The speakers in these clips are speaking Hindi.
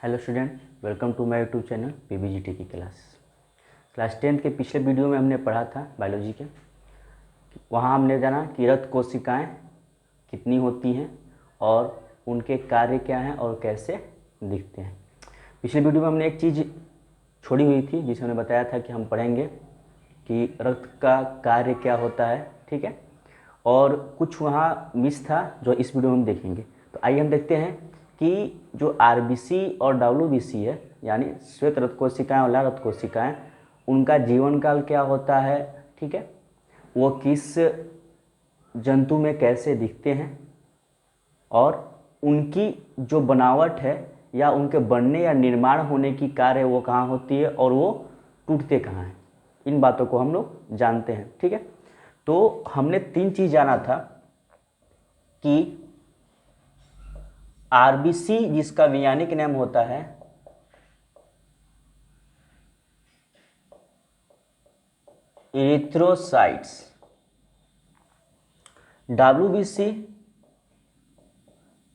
Hello student, welcome to my YouTube channel PBGT की क्लास 10 के पिछले वीडियो में हमने पढ़ा था बायोलॉजी के। वहाँ हमने जाना कि रक्त कोशिकाएं कितनी होती हैं और उनके कार्य क्या हैं और कैसे दिखते हैं। पिछले वीडियो में हमने एक चीज़ छोड़ी हुई थी जिसे हमने बताया था कि हम पढ़ेंगे कि रक्त का कार्य क्या होता है, ठीक है। और कुछ वहाँ मिस था जो इस वीडियो में हम देखेंगे। तो आइए हम देखते हैं कि जो आरबीसी और डब्ल्यूबीसी है, यानी श्वेत रक्त कोशिकाएं और लाल रक्त कोशिकाएं, उनका जीवन काल क्या होता है, ठीक है। वो किस जंतु में कैसे दिखते हैं और उनकी जो बनावट है या उनके बनने या निर्माण होने की कार्य वो कहाँ होती है और वो टूटते कहाँ हैं। इन बातों को हम लोग जानते हैं, ठीक है। तो हमने 3 चीज़ जाना था कि आरबीसी जिसका वैज्ञानिक नाम होता है इरिथ्रोसाइट्स, डब्ल्यूबीसी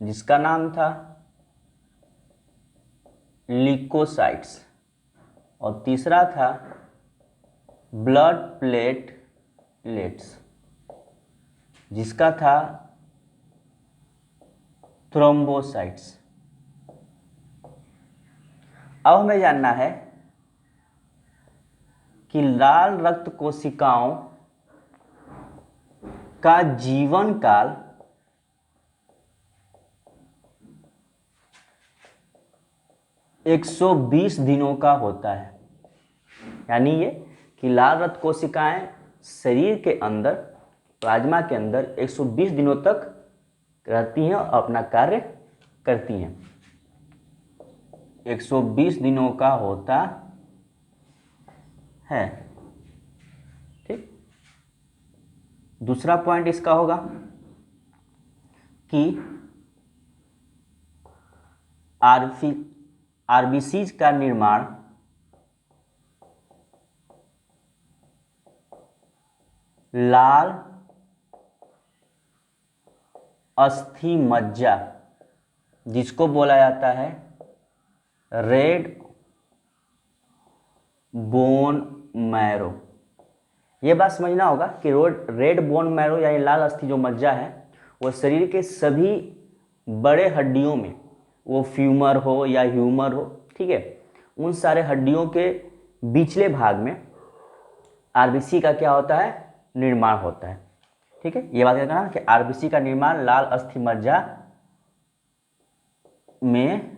जिसका नाम था ल्यूकोसाइट्स और तीसरा था ब्लड प्लेटलेट्स जिसका था थ्रोम्बोसाइट्स। अब हमें जानना है कि लाल रक्त कोशिकाओं का जीवन काल 120 दिनों का होता है। यानी ये कि लाल रक्त कोशिकाएं शरीर के अंदर, प्लाज्मा के अंदर 120 दिनों तक रहती हैं और अपना कार्य करती हैं। 120 दिनों का होता है, ठीक। दूसरा पॉइंट इसका होगा कि आरबीसी का निर्माण लाल अस्थि मज्जा जिसको बोला जाता है रेड बोन मैरो। ये बात समझना होगा कि रेड बोन मैरो यानी लाल अस्थि जो मज्जा है वो शरीर के सभी बड़े हड्डियों में, वो फ्यूमर हो या ह्यूमर हो, ठीक है, उन सारे हड्डियों के बीचले भाग में आरबीसी का क्या होता है, निर्माण होता है, ठीक है। ये बात कहना कि आरबीसी का निर्माण लाल अस्थि मज्जा में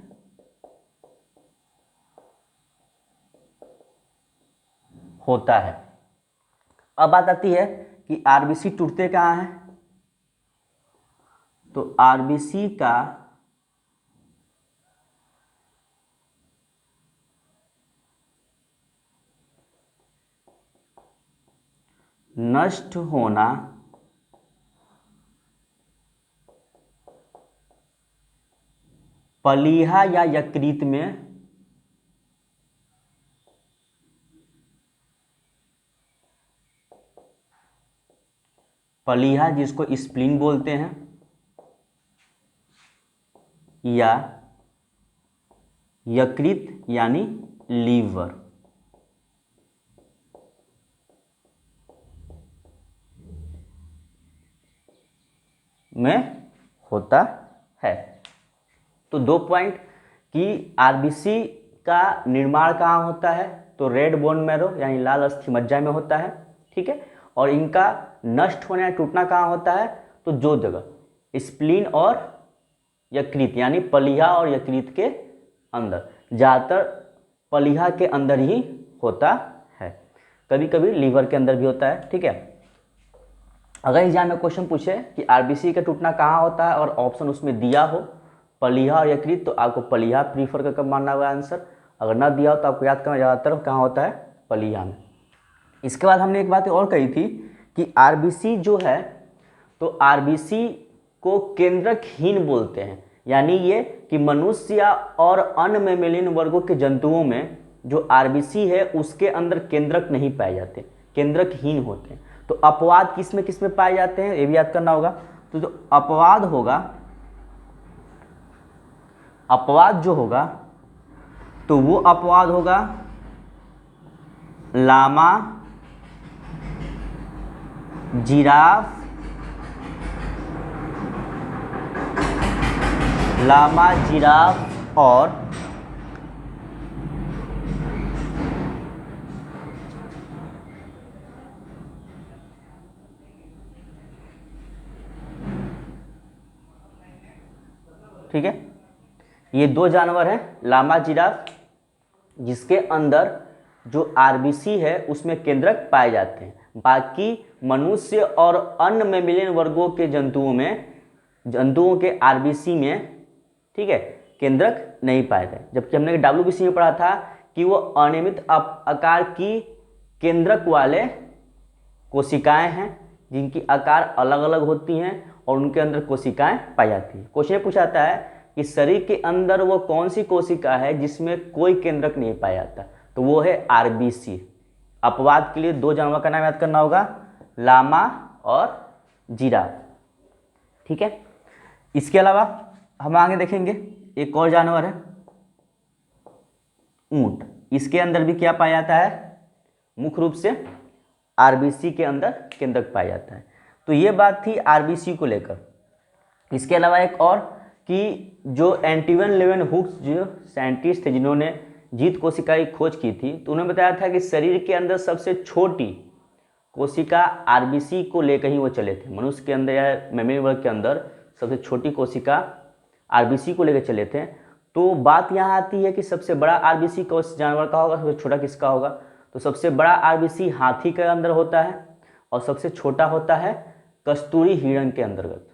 होता है। अब बात आती है कि आरबीसी टूटते कहाँ हैं। तो आरबीसी का नष्ट होना पलीहा या यकृत में पलीहा जिसको स्प्लीन बोलते हैं या यकृत यानी लीवर में होता है। तो 2 पॉइंट कि आरबीसी का निर्माण कहाँ होता है, तो रेड बोन मैरो यानी लाल अस्थि मज्जा में होता है, ठीक है। और इनका नष्ट होना या टूटना कहाँ होता है, तो 2 जगह, स्प्लीन और यकृत यानी पलीहा और यकृत के अंदर। ज़्यादातर पलीहा के अंदर ही होता है, कभी कभी लीवर के अंदर भी होता है, ठीक है। अगर एग्जाम में क्वेश्चन पूछे कि आरबीसी का टूटना कहाँ होता है और ऑप्शन उसमें दिया हो पलीहा और यकृत, तो आपको पलीहा प्रीफर करके मानना होगा आंसर। अगर ना दिया हो तो आपको याद करना ज़्यादातर कहाँ होता है, पलीहा में। इसके बाद हमने एक बात और कही थी कि आरबीसी जो है, तो आरबीसी को केंद्रकहीन बोलते हैं। यानी ये कि मनुष्य और अन्य मैमेलियन वर्गों के जंतुओं में जो आरबीसी है उसके अंदर केंद्रक नहीं पाए जाते, केंद्रकहीन होते हैं। तो अपवाद किस में पाए जाते हैं, ये भी याद करना होगा। तो जो अपवाद होगा, अपवाद जो होगा तो वो अपवाद होगा लामा, जिराफ, लामा, जिराफ और ठीक है, ये दो जानवर हैं लामा, जिराफ, जिसके अंदर जो आरबीसी है उसमें केंद्रक पाए जाते हैं। बाकी मनुष्य और अन्य मैमेलियन वर्गों के जंतुओं के आरबीसी में, ठीक है, केंद्रक नहीं पाए गए। जबकि हमने डब्ल्यूबीसी में पढ़ा था कि वो अनियमित आकार की केंद्रक वाले कोशिकाएं हैं जिनकी आकार अलग अलग होती हैं और उनके अंदर कोशिकाएं पाई जाती हैं। क्वेश्चन पूछा जाता है कि शरीर के अंदर वो कौन सी कोशिका है जिसमें कोई केंद्रक नहीं पाया जाता, तो वो है आरबीसी। अपवाद के लिए दो जानवर का नाम याद करना होगा, लामा और जिराफ, ठीक है। इसके अलावा हम आगे देखेंगे एक और जानवर है ऊंट। इसके अंदर भी क्या पाया जाता है, मुख्य रूप से आरबीसी के अंदर केंद्रक पाया जाता है। तो ये बात थी आरबीसी को लेकर। इसके अलावा एक और कि जो एंटोइन लेवेनहुक्स जो साइंटिस्ट थे जिन्होंने जीवित कोशिका की खोज की थी, तो उन्होंने बताया था कि शरीर के अंदर सबसे छोटी कोशिका आरबीसी को लेकर ही वो चले थे। मनुष्य के अंदर या मैमेलियन वर्ग के अंदर सबसे छोटी कोशिका आरबीसी को लेकर चले थे। तो बात यहाँ आती है कि सबसे बड़ा आरबीसी कौन जानवर का होगा, सबसे छोटा किसका होगा। तो सबसे बड़ा आरबीसी हाथी के अंदर होता है और सबसे छोटा होता है कस्तूरी हिरण के अंतर्गत।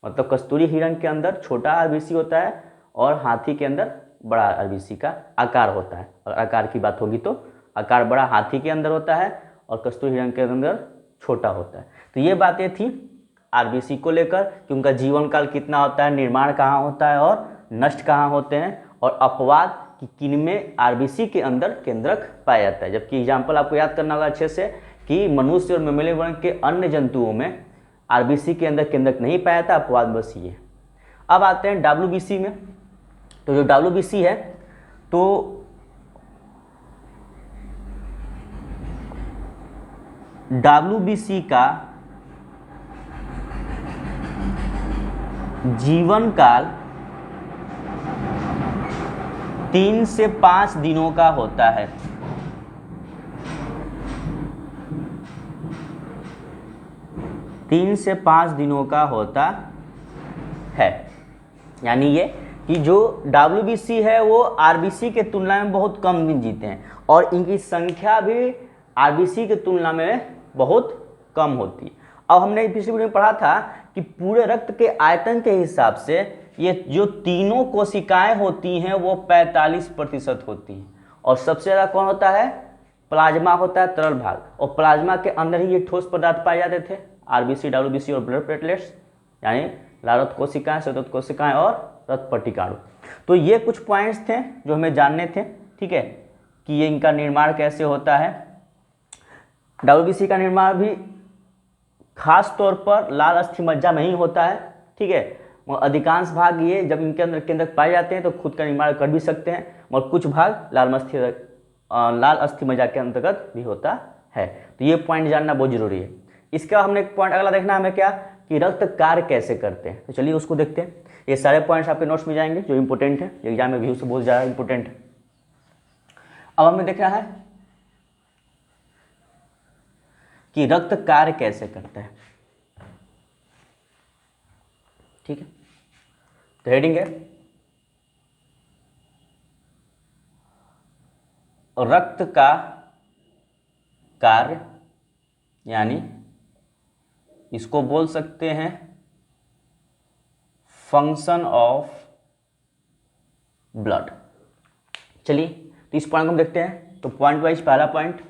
मतलब कस्तूरी हिरण के अंदर छोटा आरबीसी होता है और हाथी के अंदर बड़ा आरबीसी का आकार होता है। अगर आकार की बात होगी तो आकार बड़ा हाथी के अंदर होता है और कस्तूरी हिरण के अंदर छोटा होता है। तो ये बातें थी आरबीसी को लेकर कि उनका जीवन काल कितना होता है, निर्माण कहाँ होता है और नष्ट कहाँ होते हैं, और अपवाद कि किनमें आरबीसी के अंदर केंद्रक पाया जाता है। जबकि एग्जाम्पल आपको याद करना होगा अच्छे से कि मनुष्य और मैमेलियन वर्ग के अन्य जंतुओं में आरबीसी के अंदर केंद्रक नहीं पाया था, अपवाद बस ये। अब आते हैं डब्ल्यूबीसी में। तो जो डब्ल्यूबीसी है तो डब्ल्यूबीसी का जीवन काल 3 से 5 दिनों का होता है। तीन से 5 दिनों का होता है। यानी ये कि जो डब्ल्यूबीसी है वो आरबीसी के तुलना में बहुत कम दिन जीते हैं और इनकी संख्या भी आरबीसी की तुलना में बहुत कम होती है। अब हमने पिछले वीडियो में पढ़ा था कि पूरे रक्त के आयतन के हिसाब से ये जो तीनों कोशिकाएं होती हैं वो 45% होती हैं और सबसे ज़्यादा कौन होता है, प्लाज्मा होता है, तरल भाग। और प्लाज्मा के अंदर ही ये ठोस पदार्थ पाए जाते थे, आरबीसी, डब्ल्यूबीसी और ब्लड प्लेटलेट्स, यानी लाल रक्त कोशिकाएं, श्वेत कोशिकाएं और रक्त पट्टिकाणु। तो ये कुछ पॉइंट्स थे जो हमें जानने थे, ठीक है, कि ये इनका निर्माण कैसे होता है। डब्ल्यूबीसी का निर्माण भी खास तौर पर लाल अस्थि मज्जा में ही होता है, ठीक है। और अधिकांश भाग ये जब इनके अंदर केंद्रक पाए जाते हैं तो खुद का निर्माण कर भी सकते हैं, और कुछ भाग लाल अस्थि मज्जा के अंतर्गत भी होता है। तो ये पॉइंट जानना बहुत जरूरी है। इसका हमने एक पॉइंट अगला देखना है हमें क्या, कि रक्त कार्य कैसे करते हैं। तो चलिए उसको देखते हैं। ये सारे पॉइंट्स आपके नोट्स में जाएंगे जो इंपॉर्टेंट है, एग्जाम में व्यू से बहुत ज़्यादा इंपॉर्टेंट है। अब हमें देखना है कि रक्त कार्य कैसे करता है, ठीक है। तो हेडिंग है रक्त का कार्य, यानी इसको बोल सकते हैं फंक्शन ऑफ ब्लड। चलिए तो इस पॉइंट को हम देखते हैं। तो पॉइंट वाइज पहला पॉइंट,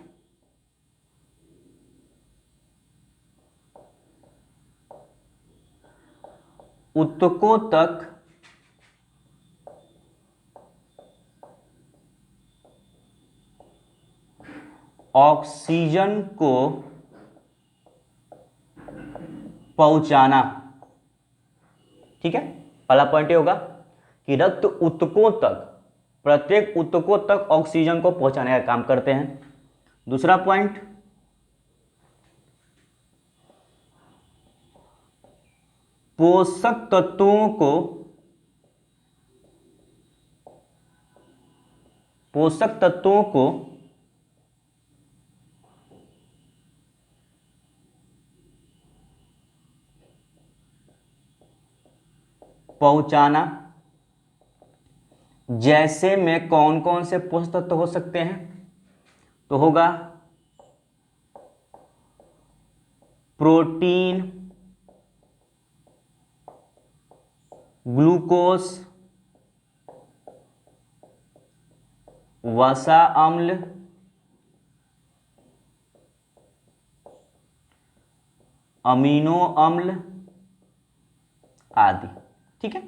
ऊतकों तक ऑक्सीजन को पहुंचाना, ठीक है। पहला पॉइंट ये होगा कि रक्त ऊतकों तक प्रत्येक ऊतकों तक ऑक्सीजन को पहुंचाने का काम करते हैं। दूसरा पॉइंट, पोषक तत्वों को पहुंचाना। जैसे में कौन कौन से पोषक तत्व हो सकते हैं, तो होगा प्रोटीन, ग्लूकोज, वसा अम्ल, अमीनो अम्ल आदि। ठीक है,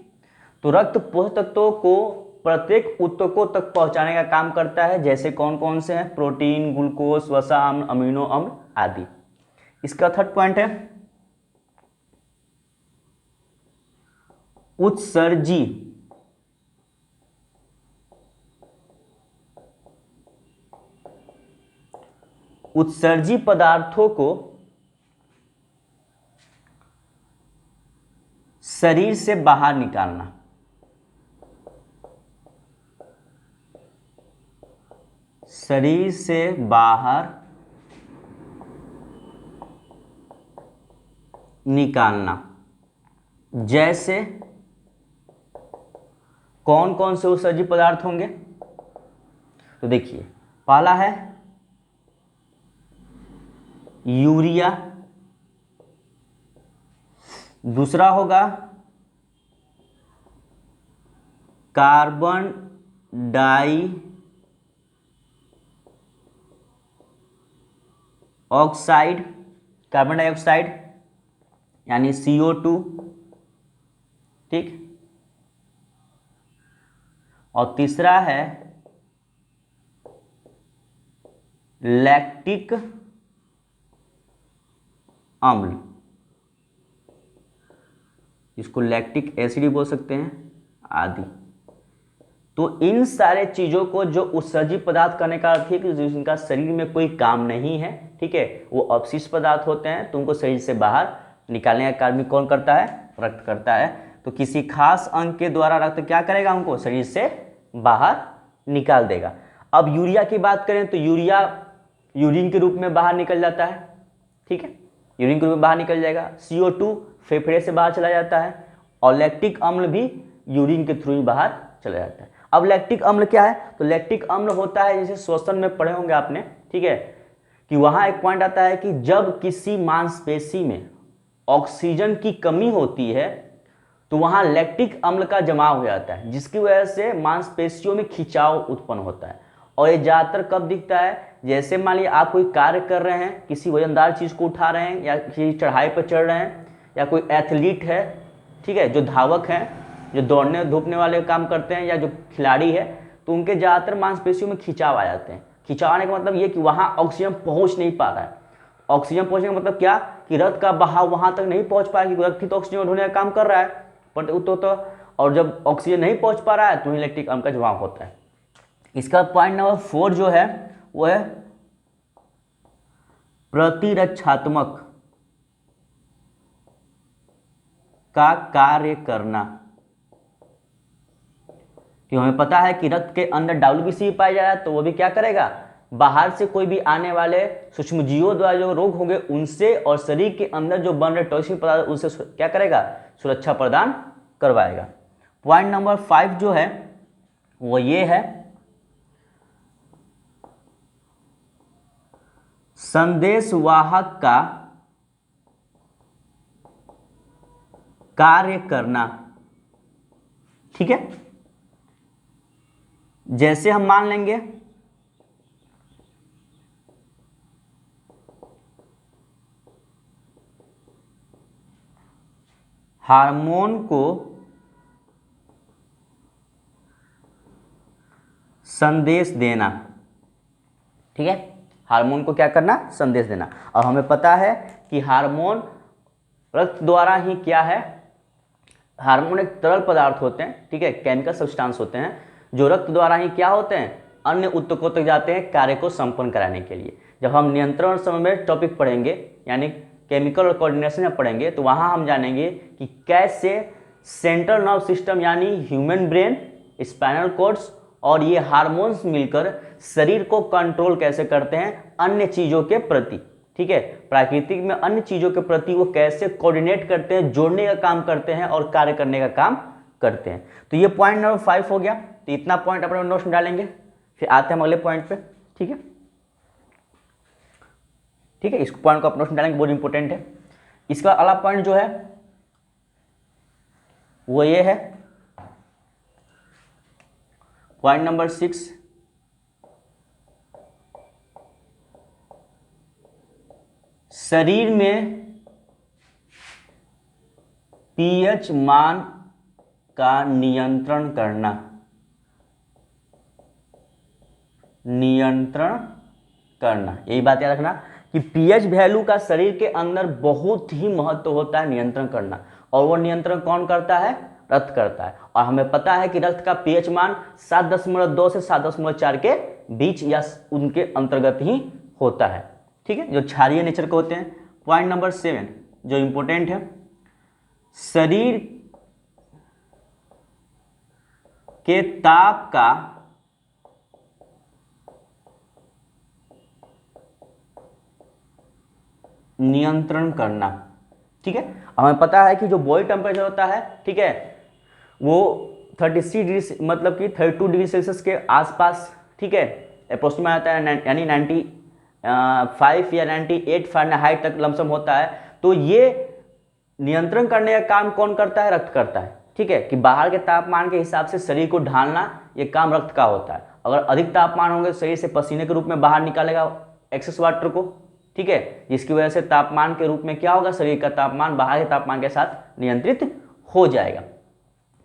तो रक्त पोषक तत्वों को प्रत्येक ऊतकों तक पहुंचाने का काम करता है। जैसे कौन कौन से हैं, प्रोटीन, ग्लूकोज, वसा अम्ल, अमीनो अम्ल आदि। इसका थर्ड पॉइंट है उत्सर्जी पदार्थों को शरीर से बाहर निकालना। शरीर से बाहर निकालना। जैसे कौन कौन से उत्सर्जी पदार्थ होंगे, तो देखिए, पहला है यूरिया, दूसरा होगा कार्बन डाइऑक्साइड यानी CO2। ठीक, और तीसरा है लैक्टिक अम्ल, इसको लैक्टिक एसिड बोल सकते हैं आदि। तो इन सारे चीजों को जो उत्सर्जी पदार्थ करने का अर्थ है कि जिनका शरीर में कोई काम नहीं है, ठीक है, वो अपशिष्ट पदार्थ होते हैं, तो उनको शरीर से बाहर निकालने का कार्य कौन करता है, रक्त करता है। तो किसी खास अंग के द्वारा रक्त क्या करेगा, उनको शरीर से बाहर निकाल देगा। अब यूरिया की बात करें तो यूरिया यूरिन के रूप में बाहर निकल जाता है। ठीक है, यूरिन के रूप में बाहर निकल जाएगा। CO2 फेफड़े से बाहर चला जाता है, और लैक्टिक अम्ल भी यूरिन के थ्रू ही बाहर चला जाता है। अब लैक्टिक अम्ल क्या है, तो लैक्टिक अम्ल होता है, जैसे श्वसन में पढ़े होंगे आपने, ठीक है, कि वहां एक पॉइंट आता है कि जब किसी मांसपेशी में ऑक्सीजन की कमी होती है तो वहां लैक्टिक अम्ल का जमाव हो जाता है, जिसकी वजह से मांसपेशियों में खिंचाव उत्पन्न होता है। और ये ज्यादातर कब दिखता है, जैसे मान लीजिए आप कोई कार्य कर रहे हैं, किसी वजनदार चीज को उठा रहे हैं, या किसी चढ़ाई पर चढ़ रहे हैं, या कोई एथलीट है, ठीक है, जो धावक हैं, जो दौड़ने धूपने वाले काम करते हैं, या जो खिलाड़ी है, तो उनके ज़्यादातर मांसपेशियों में खिंचाव आ जाते हैं। खिंचाव आने का मतलब ये कि वहाँ ऑक्सीजन पहुँच नहीं पा रहा है। ऑक्सीजन पहुँचने का मतलब क्या, कि रक्त का बहाव वहाँ तक नहीं पहुँच पाया, कि रक्त तो ऑक्सीजन ढोने का काम कर रहा है, पर और जब ऑक्सीजन नहीं पहुँच पा रहा है तो ही लैक्टिक अम्ल का जमाव होता है। इसका पॉइंट नंबर 4 जो है वो है प्रतिरक्षात्मक का कार्य करना। कि हमें पता है कि रक्त के अंदर WBC पाया जा रहा है, तो वो भी क्या करेगा, बाहर से कोई भी आने वाले सूक्ष्मजीवों द्वारा जो रोग होंगे उनसे, और शरीर के अंदर जो बन रहे टॉक्सिक पदार्थ उनसे क्या करेगा, सुरक्षा प्रदान करवाएगा। पॉइंट नंबर 5 जो है वो ये है संदेशवाहक का कार्य करना। ठीक है, जैसे हम मान लेंगे हार्मोन को संदेश देना। ठीक है, हार्मोन को क्या करना, संदेश देना। और हमें पता है कि हार्मोन रक्त द्वारा ही क्या है, हार्मोन एक तरल पदार्थ होते हैं, ठीक है, केमिकल सब्सटेंस होते हैं, जो रक्त द्वारा ही क्या होते हैं, अन्य ऊतकों तक जाते हैं कार्य को संपन्न कराने के लिए। जब हम नियंत्रण और समन्वय टॉपिक पढ़ेंगे यानी केमिकल और कोऑर्डिनेशन में पढ़ेंगे तो वहाँ हम जानेंगे कि कैसे सेंट्रल नर्व सिस्टम यानी ह्यूमन ब्रेन, स्पाइनल कॉर्ड्स और ये हार्मोन्स मिलकर शरीर को कंट्रोल कैसे करते हैं अन्य चीज़ों के प्रति, ठीक है, प्राकृतिक में अन्य चीज़ों के प्रति वो कैसे कोऑर्डिनेट करते हैं, जोड़ने का काम करते हैं और कार्य करने का काम करते हैं। तो ये पॉइंट नंबर 5 हो गया। तो इतना पॉइंट अपने नोट्स में डालेंगे, फिर आते हैं हम अगले पॉइंट पे, ठीक है। ठीक है, इस पॉइंट को अपने नोट्स में डालेंगे, बहुत इंपॉर्टेंट है। इसका अगला पॉइंट जो है वो ये है पॉइंट नंबर 6, शरीर में पीएच मान का नियंत्रण करना, यही बात याद रखना कि पीएच वैल्यू का शरीर के अंदर बहुत ही महत्व होता है नियंत्रण करना, और वो नियंत्रण कौन करता है, रक्त करता है। और हमें पता है कि रक्त का पीएच मान 7.2 से 7.4 के बीच या उनके अंतर्गत ही होता है, ठीक है, जो क्षारीय नेचर के होते हैं। पॉइंट नंबर 7 जो इंपॉर्टेंट है, शरीर के ताप का नियंत्रण करना, ठीक है। हमें पता है कि जो बॉडी टेम्परेचर होता है, ठीक है, वो 36 डिग्री मतलब कि 32 डिग्री सेल्सियस के आसपास, ठीक है, अप्रोक्सीमेट आता है, यानी 95 या 98 फ़ारेनहाइट तक लमसम होता है। तो ये नियंत्रण करने का काम कौन करता है, रक्त करता है, ठीक है, कि बाहर के तापमान के हिसाब से शरीर को ढालना ये काम रक्त का होता है। अगर अधिक तापमान होंगे शरीर से पसीने के रूप में बाहर निकालेगा एक्सेस वाटर को, ठीक है, जिसकी वजह से तापमान के रूप में क्या होगा, शरीर का तापमान बाहर के तापमान के साथ नियंत्रित हो जाएगा,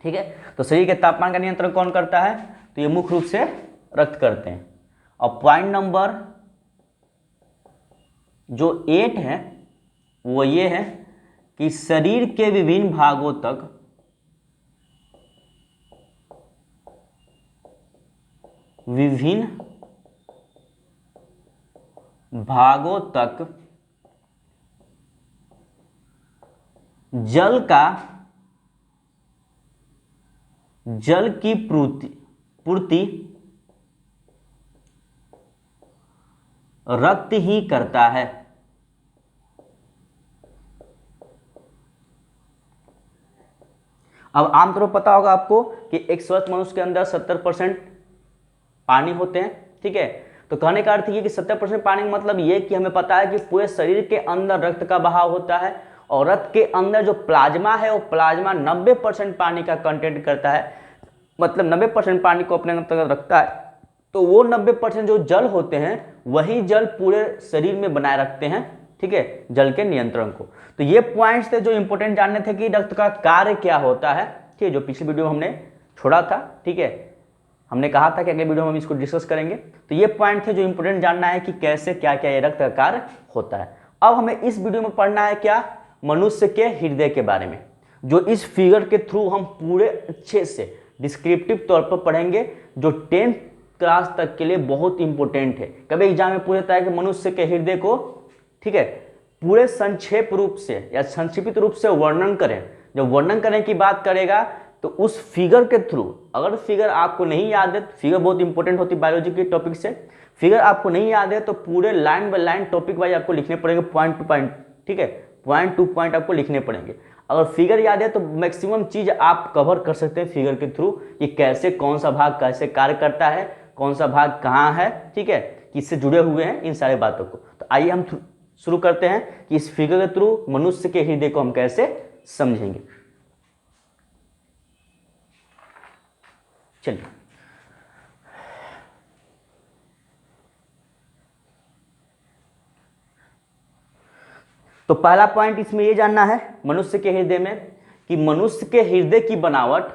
ठीक है। तो शरीर के तापमान का नियंत्रण कौन करता है, तो ये मुख्य रूप से रक्त करते हैं। और पॉइंट नंबर जो 8 है वो ये है कि शरीर के विभिन्न भागों तक जल की पूर्ति रक्त ही करता है। अब आमतौर पर पता होगा आपको कि एक स्वस्थ मनुष्य के अंदर 70% पानी होते हैं, ठीक है। तो कहने का अर्थ ये कि 70% पानी का मतलब ये कि हमें पता है कि पूरे शरीर के अंदर रक्त का बहाव होता है, और रक्त के अंदर जो प्लाज्मा है वो प्लाज्मा 90% पानी का कंटेंट करता है, मतलब 90% पानी को अपने अंतर्गत रखता है। तो वो 90% जो जल होते हैं वही जल पूरे शरीर में बनाए रखते हैं, ठीक है, जल के नियंत्रण को। तो ये पॉइंट्स थे जो इंपॉर्टेंट जानने थे कि रक्त का कार्य क्या होता है, ठीक है, जो पिछले वीडियो में हमने छोड़ा था, ठीक है, हमने कहा था कि अगले वीडियो में हम इसको डिस्कस करेंगे। तो ये पॉइंट थे जो इंपॉर्टेंट जानना है कि कैसे क्या क्या ये रक्त का कार्य होता है। अब हमें इस वीडियो में पढ़ना है क्या, मनुष्य के हृदय के बारे में, जो इस फिगर के थ्रू हम पूरे अच्छे से डिस्क्रिप्टिव तौर पर पढ़ेंगे, जो 10th क्लास तक के लिए बहुत इंपॉर्टेंट है। कभी एग्जाम में पूछता है कि मनुष्य के हृदय को, ठीक है, पूरे संक्षेप रूप से या संक्षिप्त रूप से वर्णन करें। जब वर्णन करने की बात करेगा तो उस फिगर के थ्रू, अगर फिगर आपको नहीं याद है, फिगर बहुत इंपॉर्टेंट होती है बायोलॉजी के टॉपिक से, फिगर आपको नहीं याद है तो पूरे line by line topic wise आपको लिखने पड़ेंगे, पॉइंट टू पॉइंट, ठीक है, पॉइंट टू पॉइंट आपको लिखने पड़ेंगे। अगर फिगर याद है तो मैक्सिमम चीज आप कवर कर सकते हैं फिगर के थ्रू, कि कैसे कौन सा भाग कैसे कार्य करता है, कौन सा भाग कहाँ है, ठीक है, किससे जुड़े हुए हैं, इन सारे बातों को। तो आइए हम शुरू करते हैं कि इस फिगर के थ्रू मनुष्य के हृदय को हम कैसे समझेंगे। चलिए, तो पहला पॉइंट इसमें यह जानना है मनुष्य के हृदय में कि मनुष्य के हृदय की बनावट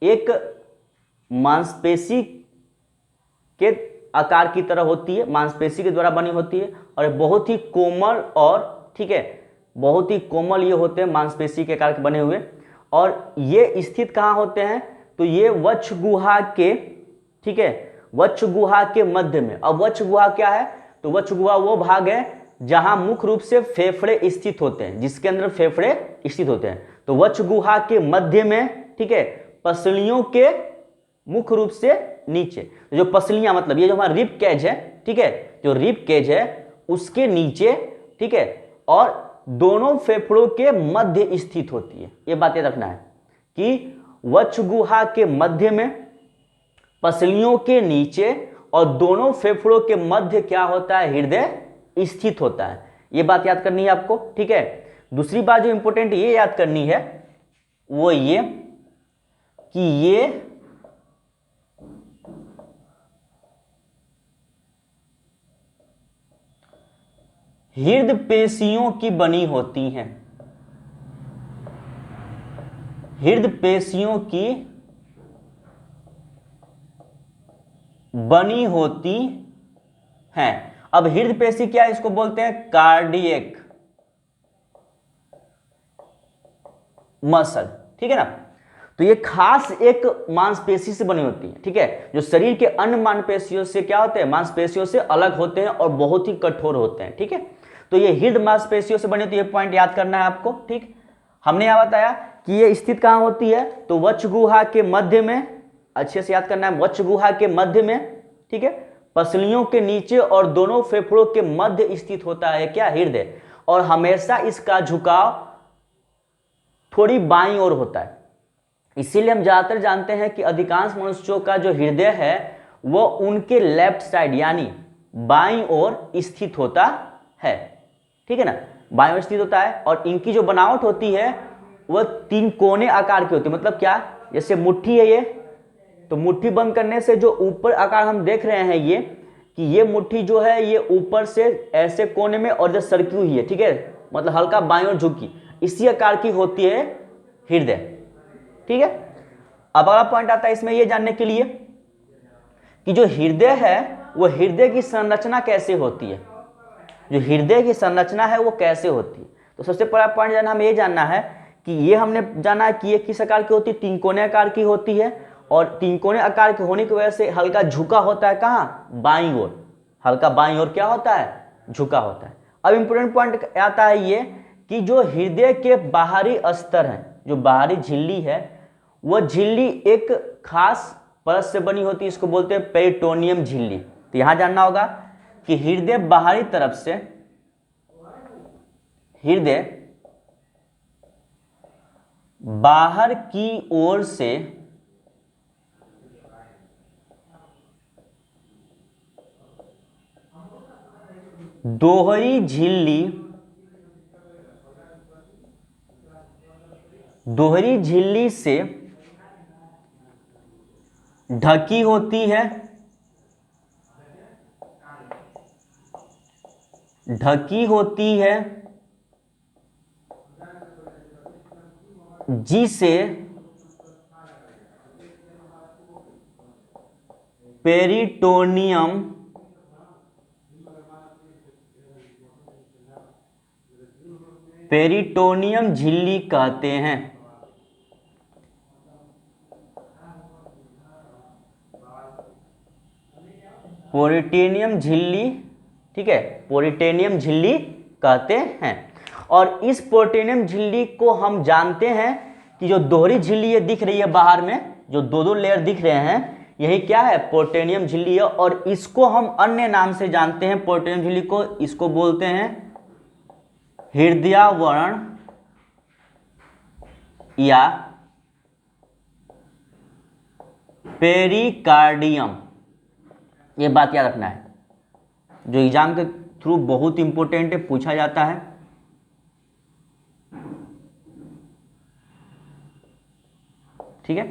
एक मांसपेशी के आकार की तरह होती है, मांसपेशी के द्वारा बनी होती है, और बहुत ही कोमल और, ठीक है, बहुत ही कोमल ये होते हैं मांसपेशी के आकार के बने हुए। और ये स्थित कहाँ होते हैं, तो ये वक्ष गुहा के ठीक है, वक्ष गुहा के मध्य में। अब वक्ष गुहा क्या है, तो वक्ष गुहा वो भाग है जहां मुख्य रूप से फेफड़े स्थित होते हैं, जिसके अंदर फेफड़े स्थित होते हैं। तो वक्ष गुहा के मध्य में, ठीक है, पसलियों के मुख्य रूप से नीचे, तो जो पसलियां मतलब ये जो हमारा रिब केज है, ठीक है, जो रिब केज है उसके नीचे, ठीक है, और दोनों फेफड़ों के मध्य स्थित होती है। ये बात याद रखना है कि वक्ष गुहा के मध्य में, पसलियों के नीचे और दोनों फेफड़ों के मध्य क्या होता है, हृदय स्थित होता है। ये बात याद करनी है आपको, ठीक है। दूसरी बात जो इंपॉर्टेंट ये याद करनी है वो ये कि ये हृदय पेशियों की बनी होती हैं, हृदय पेशियों की बनी होती हैं। अब हृदय पेशी क्या है, इसको बोलते हैं कार्डियक मसल, ठीक है ना। तो ये खास एक मांसपेशी से बनी होती है, ठीक है, जो शरीर के अन्य मांसपेशियों से क्या होते हैं, मांसपेशियों से अलग होते हैं और बहुत ही कठोर होते हैं, ठीक है। तो ये हृदय मांसपेशियों से बनी होती है, ये पॉइंट याद करना है आपको, ठीक। हमने यहां बताया कि ये स्थित कहां होती है, तो वक्ष गुहा के मध्य में, अच्छे से याद करना है, वक्ष गुहा के मध्य में, ठीक है, पसलियों के नीचे और दोनों फेफड़ों के मध्य स्थित होता है क्या, हृदय। और हमेशा इसका झुकाव थोड़ी बाईं ओर होता है। इसीलिए हम ज्यादातर जानते हैं कि अधिकांश मनुष्यों का जो हृदय है वो उनके लेफ्ट साइड यानी बाईं ओर स्थित होता है, ठीक है ना, बाईं ओर स्थित होता है। और इनकी जो बनावट होती है वह तीन कोने आकार की होती है। मतलब क्या, जैसे मुट्ठी है ये, तो मुट्ठी बंद करने से जो ऊपर आकार हम देख रहे हैं ये, कि ये मुट्ठी जो है ये ऊपर से ऐसे कोने में और जो सरकी हुई है, ठीक है, मतलब हल्का बाईं ओर झुकी, इसी आकार की होती है हृदय, ठीक है। अब अगला पॉइंट आता है इसमें ये जानने के लिए कि जो हृदय है वो हृदय की संरचना कैसे होती है, जो हृदय की संरचना है वो कैसे होती है। तो सबसे पहला पॉइंट जानना हमें ये जानना है कि ये हमने जाना है कि ये किस आकार की होती है, तीन कोने आकार की होती है। और तीन कोने आकार के होने की वजह से हल्का झुका होता है, कहाँ, बाईं ओर, हल्का बाईं ओर क्या होता है, झुका होता है। अब इंपोर्टेंट पॉइंट आता है ये कि जो हृदय के बाहरी स्तर हैं, जो बाहरी झिल्ली है, वह झिल्ली एक खास परत से बनी होती है, इसको बोलते हैं पेरिटोनियम झिल्ली। तो यहां जानना होगा कि हृदय बाहरी तरफ से, हृदय बाहर की ओर से दोहरी झिल्ली, दोहरी झिल्ली से ढकी होती है, ढकी होती है, जिसे पेरिटोनियम पेरिटोनियम झिल्ली कहते हैं। पेरिटोनियम झिल्ली, ठीक है, पेरिटोनियम झिल्ली कहते हैं। और इस पेरिटोनियम झिल्ली को हम जानते हैं कि जो दोहरी झिल्ली ये दिख रही है बाहर में, जो दो दो लेयर दिख रहे हैं, यही क्या है, पेरिटोनियम झिल्ली है। और इसको हम अन्य नाम से जानते हैं, पेरिटोनियम झिल्ली को, इसको बोलते हैं हृदयावरण या पेरिकार्डियम। ये बात याद रखना है, जो एग्जाम के थ्रू बहुत इंपॉर्टेंट है, पूछा जाता है। ठीक है,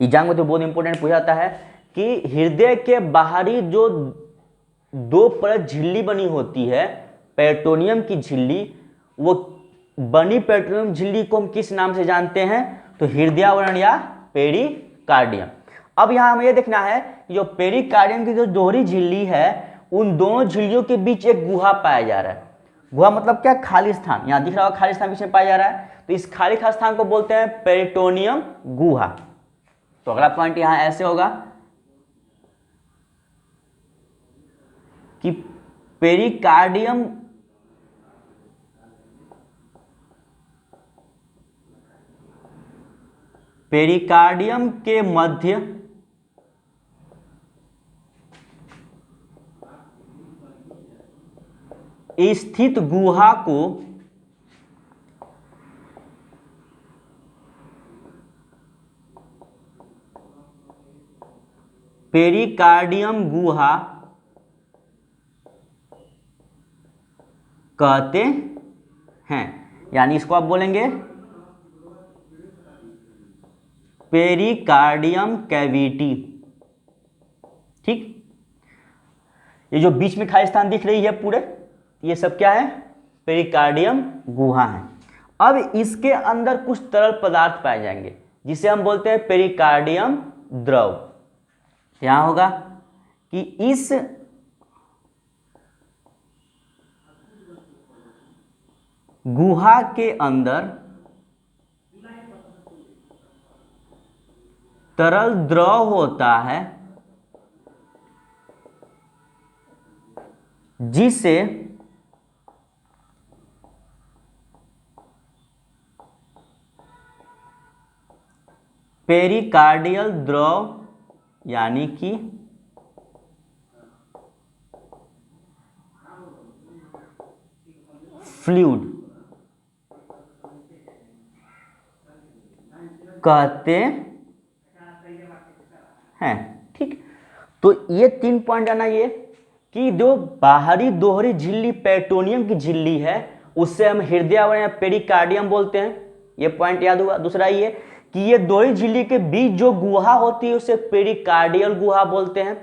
एग्जाम में तो बहुत इंपॉर्टेंट पूछा जाता है कि हृदय के बाहरी जो दो परत झिल्ली बनी होती है, पेरिटोनियम की झिल्ली, वो बनी पेरिटोनियम झिल्ली को हम किस नाम से जानते हैं, तो हृदयावरण या पेरिकार्डियम। अब यहां हमें यह देखना है कि जो पेरिकार्डियम की जो दोहरी झिल्ली है, उन दोनों झिल्लियों के बीच एक गुहा पाया जा रहा है। गुहा मतलब क्या, खाली स्थान, यहां दिख रहा होगा खाली स्थान बीच में पाया जा रहा है, तो इस खाली स्थान को बोलते हैं पेरिटोनियम गुहा। तो अगला पॉइंट यहां ऐसे होगा कि पेरिकार्डियम के मध्य स्थित गुहा को पेरिकार्डियम गुहा कहते हैं। यानी इसको आप बोलेंगे पेरिकार्डियम कैविटी। ठीक, ये जो बीच में खाली स्थान दिख रही है पूरे, ये सब क्या है? पेरिकार्डियम गुहा है। अब इसके अंदर कुछ तरल पदार्थ पाए जाएंगे जिसे हम बोलते हैं पेरिकार्डियम द्रव। यहां होगा कि इस गुहा के अंदर तरल द्रव होता है जिसे पेरिकार्डियल द्रव यानी कि फ्लूइड कहते हैं। ठीक, तो ये 3 पॉइंट जाना ये कि जो बाहरी दोहरी झिल्ली पेरिटोनियम की झिल्ली है उससे हम हृदय आवरण या पेरिकार्डियम बोलते हैं। ये पॉइंट याद हुआ। दूसरा ये कि ये दोहरी झिल्ली के बीच जो गुहा होती है उसे पेरिकार्डियल गुहा बोलते हैं।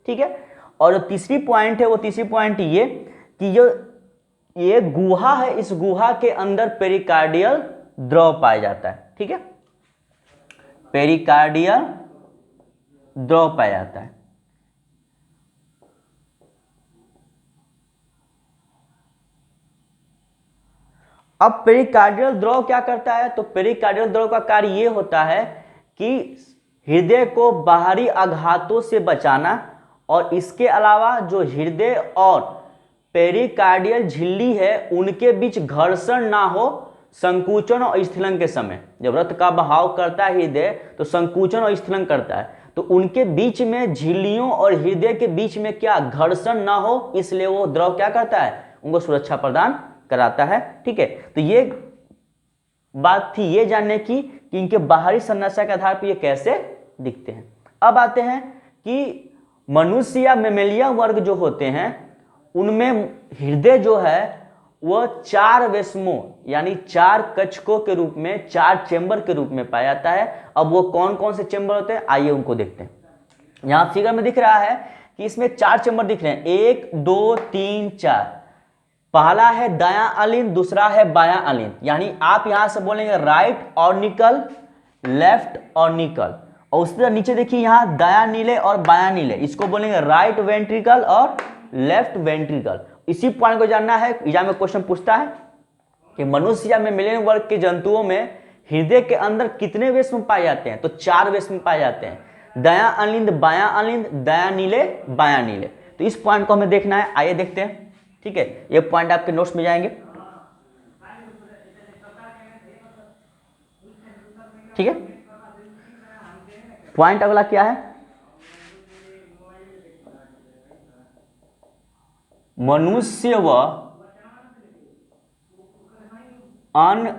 ठीक है, और जो तीसरी पॉइंट है वो तीसरी पॉइंट ये कि जो ये गुहा है इस गुहा के अंदर पेरिकार्डियल द्रव पाया जाता है। ठीक है, पेरिकार्डियल द्रव पाया जाता है। अब पेरिकार्डियल द्रव क्या करता है? तो पेरिकार्डियल द्रव का कार्य यह होता है कि हृदय को बाहरी आघातों से बचाना और इसके अलावा जो हृदय और पेरिकार्डियल झिल्ली है उनके बीच घर्षण ना हो संकुचन और स्थिलन के समय। जब रक्त का बहाव करता है हृदय तो संकुचन और स्थिलन करता है, तो उनके बीच में झिल्लियों और हृदय के बीच में क्या घर्षण ना हो, इसलिए वो द्रव क्या करता है? उनको सुरक्षा प्रदान कराता है। ठीक है, तो ये बात थी ये जानने की कि इनके बाहरी संरचना के आधार पर ये कैसे दिखते हैं। अब आते हैं कि मनुष्य या मेमेलिया वर्ग जो होते हैं उनमें हृदय जो है वह 4 वेस्मों यानी 4 कक्षकों के रूप में, 4 चेंबर के रूप में पाया जाता है। अब वो कौन कौन से चेंबर होते हैं आइए उनको देखते हैं। यहां फिगर में दिख रहा है कि इसमें 4 चेंबर दिख रहे हैं, 1 2 3 4। पहला है दायां अलिंद, दूसरा है बायां अलिंद। यानी आप यहां से बोलेंगे राइट ऑर्निकल, लेफ्ट ऑर्निकल, और उसके बाद नीचे देखिए यहां दायां नीले और बायां नीले, इसको बोलेंगे राइट वेंट्रिकल और लेफ्ट वेंट्रिकल। इसी पॉइंट को जानना है। एग्जाम में क्वेश्चन पूछता है कि मनुष्य या मेमेलियन वर्ग के जंतुओं में हृदय के अंदर कितने वेस्म पाए जाते हैं? तो 4 वेस्म पाए जाते हैं, दायां अलिंद, बायां अलिंद, दायां नीले, बायां नीले। तो इस पॉइंट को हमें देखना है, आइए देखते हैं। ठीक है, ये पॉइंट आपके नोट्स में जाएंगे। ठीक है, पॉइंट अगला क्या है? मनुष्य व अन्य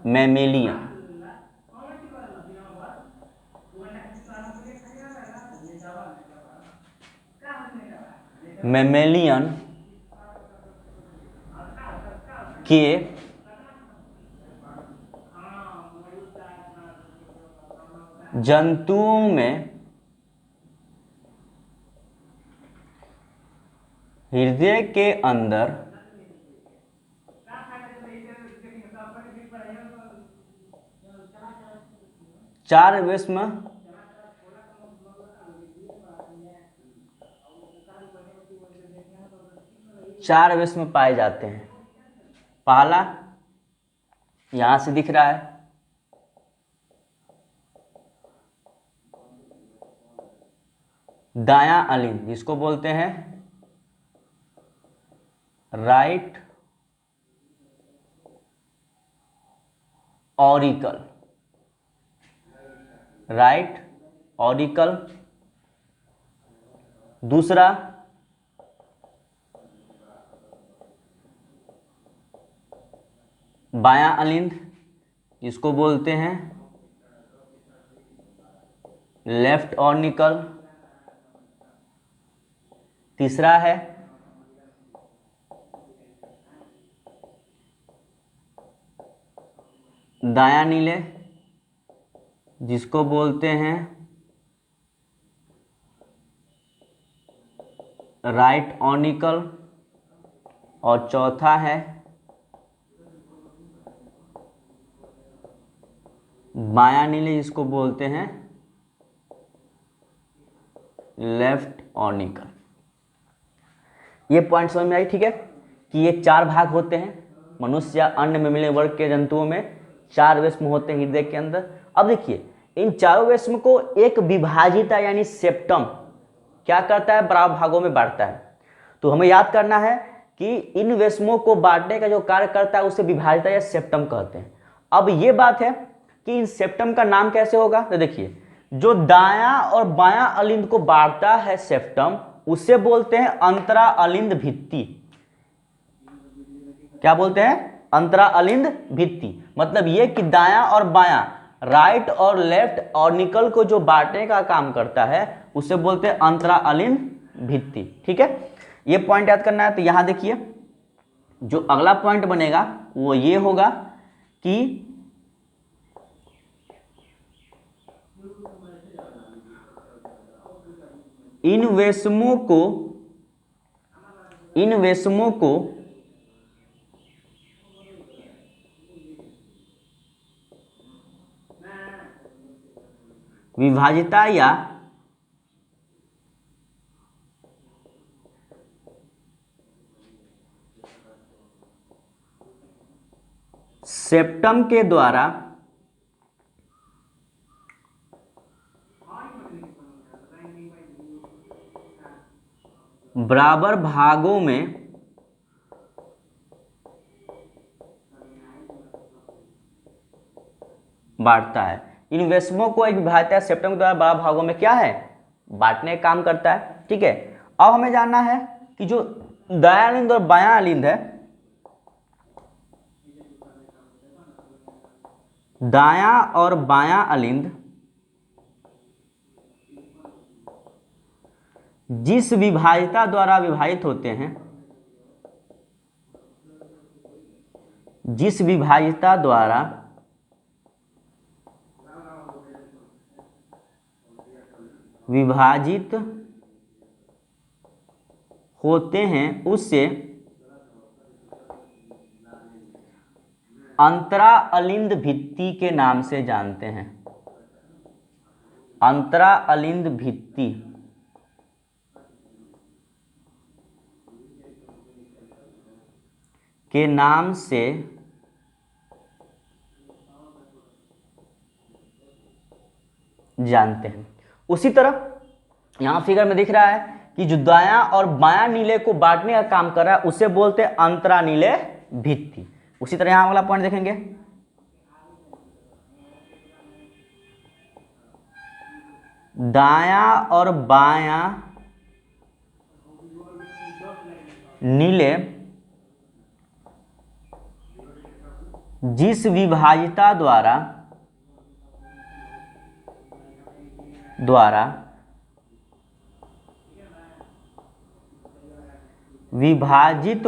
मैमेलियन के जंतुओं में हृदय के अंदर चार वेस्म पाए जाते हैं। पहला यहां से दिख रहा है, दायां अलिंद जिसको बोलते हैं राइट ऑरिकल, राइट ऑरिकल। दूसरा बायां अलिंद जिसको बोलते हैं लेफ्ट ऑर्निकल। तीसरा है दायां नीले जिसको बोलते हैं राइट ऑर्निकल। और चौथा है बायां नीले जिसको बोलते हैं लेफ्ट ऑर्निकल। ये पॉइंट समझ में आई, ठीक है, कि ये 4 भाग होते हैं। मनुष्य या अन्य मेमलियन वर्ग के जंतुओं में 4 वेश्म होते हैं हृदय के अंदर। अब देखिए इन चारों वेश्म को एक विभाजिता यानी सेप्टम क्या करता है, बराबर भागों में बांटता है। तो हमें याद करना है कि इन वेश्मों को बांटने का जो कार्य करता है उसे विभाजिता या सेप्टम कहते हैं। अब ये बात है कि इन सेप्टम का नाम कैसे होगा, तो देखिए जो दायां और बायां अलिंद को बांटता है सेप्टम, उसे बोलते हैं अंतरा अलिंद भित्ति। क्या बोलते हैं, अंतरा अलिंद भित्ति। मतलब ये कि दायां और बायां, राइट और लेफ्ट ऑर्निकल को जो बांटने का काम करता है उसे बोलते हैं अंतरा अलिंद भित्ति। ठीक है, ये पॉइंट याद करना है। तो यहां देखिए जो अगला पॉइंट बनेगा वो ये होगा कि इन वेश्मों को विभाजिता या सेप्टम के द्वारा बराबर भागों में बांटता है। इन वेश्मों को एक विभाजिता सेप्टम के द्वारा बराबर भागों में क्या है, बांटने का काम करता है। ठीक है, अब हमें जानना है कि जो दायां अलिंद और बायां अलिंद है, दायां और बायां अलिंद जिस विभाजिता द्वारा विभाजित होते हैं, जिस विभाजिता द्वारा विभाजित होते हैं उससे अंतरा अलिंद भित्ति के नाम से जानते हैं। अंतरा अलिंद भित्ति के नाम से जानते हैं। उसी तरह यहां फिगर में दिख रहा है कि जो दायां और बायां नीले को बांटने का काम कर रहा है उसे बोलते हैं अंतरा नीले भित्ति। उसी तरह यहां वाला पॉइंट देखेंगे, दायां और बायां नीले जिस विभाजिता द्वारा विभाजित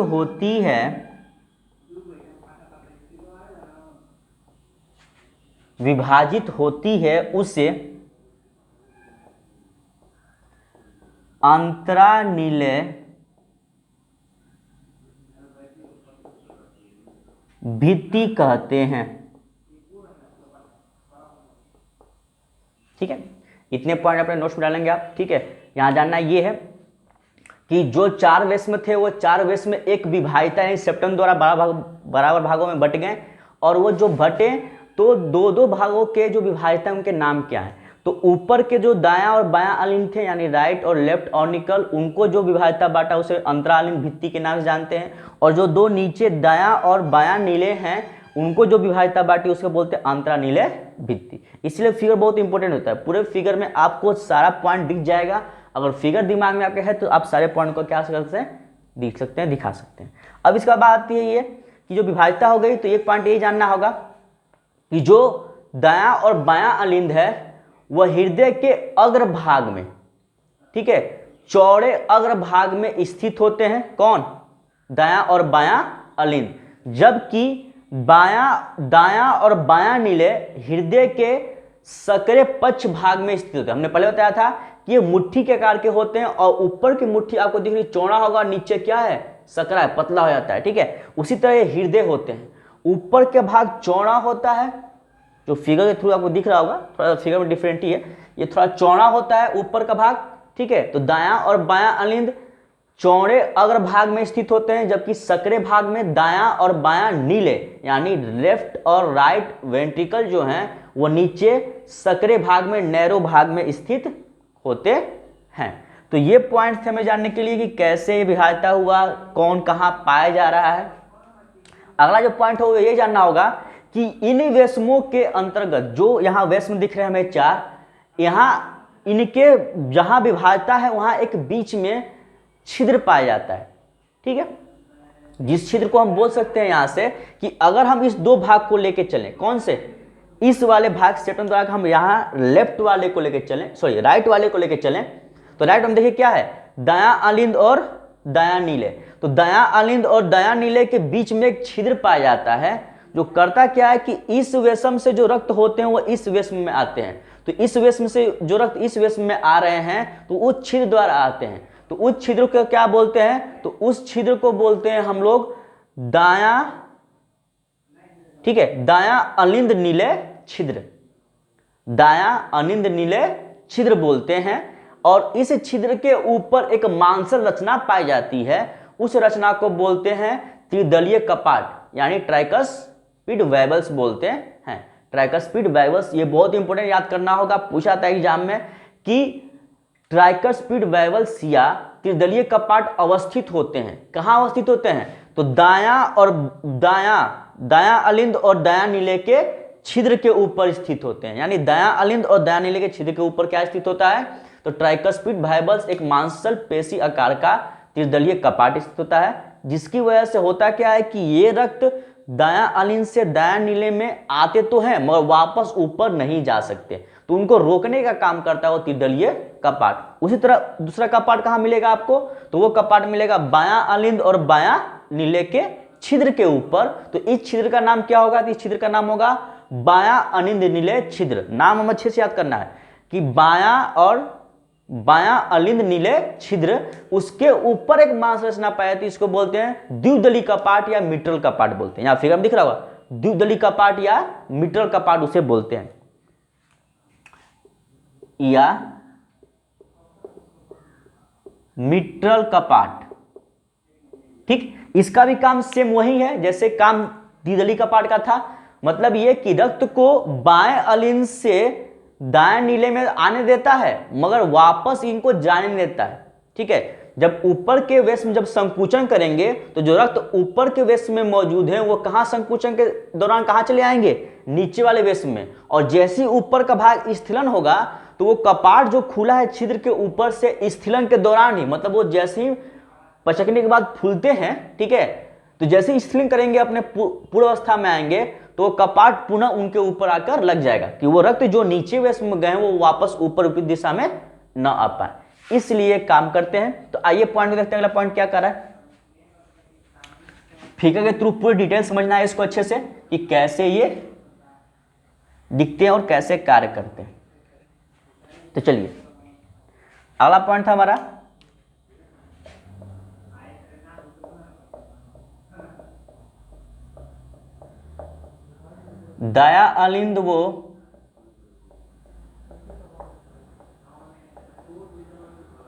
होती है, उसे अंतरा नीले भित्ति कहते हैं। ठीक है, इतने पॉइंट अपने नोट्स में डालेंगे आप। ठीक है, यहां जानना ये है कि जो 4 वेश्म थे वो 4 वेश्म एक विभाजिता यानी सेप्टम द्वारा बराबर भागों में बट गए, और वो जो बटे तो 2-2 भागों के जो विभाजिता उनके नाम क्या है। तो ऊपर के जो दायां और बायां अलिंद थे यानी राइट और लेफ्ट ऑर्निकल, उनको जो विभाज्यता बांटा उसे अंतरालिंद भित्ति के नाम से जानते हैं। और जो दो नीचे दायां और बायां नीले हैं उनको जो विभाज्यता बांटी उसको बोलते हैं अंतरानीले भित्ति। इसलिए फिगर बहुत इंपॉर्टेंट होता है। पूरे फिगर में आपको सारा पॉइंट दिख जाएगा। अगर फिगर दिमाग में आपके है तो आप सारे पॉइंट को क्या कर सकते हैं, दिख सकते हैं, दिखा सकते हैं। अब इसका बात आती है ये कि जो विभाज्यता हो गई, तो एक पॉइंट यही जानना होगा कि जो दायां और बायां अलिंद है वह हृदय के अग्रभाग में, ठीक है, चौड़े अग्रभाग में स्थित होते हैं। कौन? दायां और बायां अलिंद। जबकि दायां और बायां नीले हृदय के सकरे पक्ष भाग में स्थित होते हैं। हमने पहले बताया था कि ये मुट्ठी के आकार के होते हैं और ऊपर की मुट्ठी आपको दिख रही चौड़ा होगा, नीचे क्या है, सकरा है, पतला हो जाता है, ठीक है। उसी तरह ये हृदय होते हैं, ऊपर के भाग चौड़ा होता है, जो फिगर के थ्रू आपको दिख रहा होगा, थोड़ा फिगर में डिफरेंट ही है, ये थोड़ा चौड़ा होता है ऊपर का भाग, ठीक है। तो दायां और बायां अलिंद चौड़े अग्रभाग में स्थित होते हैं, जबकि सकरे भाग में दायां और बायां नीले यानी लेफ्ट और राइट वेंट्रिकल जो हैं वो नीचे सकरे भाग में नैरो भाग में स्थित होते हैं। तो ये पॉइंट थे हमें जानने के लिए कि कैसे विभाज्यता हुआ, कौन कहां पाया जा रहा है। अगला जो पॉइंट होगा ये जानना होगा कि इन वेश्मों के अंतर्गत, जो यहाँ वेश्म दिख रहे हैं हमें चार, यहाँ इनके जहां विभाज्यता है वहां एक बीच में छिद्र पाया जाता है, ठीक है। जिस छिद्र को हम बोल सकते हैं यहां से कि अगर हम इस दो भाग को लेके चलें, कौन से, इस वाले भाग सेटन द्वारा हम यहाँ लेफ्ट वाले को लेके चलें, सॉरी राइट वाले को लेके चलें, तो राइट में देखिए क्या है, दायां अलिंद और दायां नीले। तो दायां अलिंद और दायां नीले के बीच में एक छिद्र पाया जाता है, जो करता क्या है कि इस वेश्म से जो रक्त होते हैं वो इस वेश्म में आते हैं। तो इस वेश्म से जो रक्त इस वेश्म में आ रहे हैं तो उस छिद्र द्वारा आते हैं। तो उस छिद्र को क्या बोलते हैं, तो उस छिद्र को बोलते हैं हम लोग दायां, ठीक है, दायां अलिंद नीले छिद्र, दायां अलिंद नीले छिद्र बोलते हैं। और इस छिद्र के ऊपर एक मांसल रचना पाई जाती है, उस रचना को बोलते हैं त्रिदलीय कपाट यानी ट्राइकस्पिड वेवल्स बोलते हैं। ट्राइकस्पिड वेवल्स, ये बहुत इंपॉर्टेंट, याद करना होगा, पूछा था एग्जाम में कि ट्राइकस्पिड वेवल्स या त्रिदलीय कपाट अवस्थित होते हैं। कहां अवस्थित होते हैं, तो दायां अलिंद और दायां नीले के छिद्र के ऊपर स्थित होते हैं। यानी दायां अलिंद और दायां नीले के छिद्र के ऊपर क्या स्थित होता है, तो ट्राइकस्पिड वेवल्स एक मांसल पेशी आकार का त्रिदलीय कपाट स्थित होता है, जिसकी वजह से होता क्या है कि ये रक्त दायां अलिंद से दायां नीले में आते तो हैं मगर वापस ऊपर नहीं जा सकते, तो उनको रोकने का काम करता है वो त्रिदलीय कपाट। उसी तरह दूसरा कपाट कहां मिलेगा आपको, तो वो कपाट मिलेगा बायां अलिंद और बायां नीले के छिद्र के ऊपर। तो इस छिद्र का नाम क्या होगा, तो इस छिद्र का नाम होगा बायां अलिंद नीले छिद्र। नाम हमें अच्छे से याद करना है कि बायां अलिंद नीले छिद्र, उसके ऊपर एक मांस रचना पाई जाती है, इसको बोलते हैं द्विदलीय कपाट या मिट्रल कपाट बोलते हैं। यहां फिगर में दिख रहा होगा, द्विदलीय कपाट या मिट्रल कपाट उसे बोलते हैं, या मिट्रल कपाट, ठीक। इसका भी काम सेम वही है जैसे काम द्विदलीय कपाट का था। मतलब यह कि रक्त को बाएं अलिंद से दाएं नीले में आने देता है मगर वापस इनको जाने नहीं देता है, ठीक है। जब ऊपर के वेश्म जब संकुचन करेंगे तो जो रक्त ऊपर के वेश्म में मौजूद है वो कहां संकुचन के दौरान कहां चले आएंगे, नीचे वाले वेश्म में। और जैसे ही ऊपर का भाग स्थिलन होगा तो वो कपाट जो खुला है छिद्र के ऊपर से स्थिलन के दौरान ही, मतलब वो जैसे ही पचकने के बाद फूलते हैं, ठीक है, तो जैसे ही स्थिलन करेंगे अपने पूर्ण अवस्था में आएंगे तो कपाट पुनः उनके ऊपर आकर लग जाएगा कि वो रक्त जो नीचे वेश्म में गए वो वापस ऊपर विपरीत दिशा में न आ पाए, इसलिए काम करते हैं। तो आइए पॉइंट देखते हैं, अगला पॉइंट क्या कर रहा है। फिगर के थ्रू पूरी डिटेल समझना है इसको अच्छे से कि कैसे ये दिखते हैं और कैसे कार्य करते हैं। तो चलिए अगला पॉइंट था हमारा दायां अलिंद वो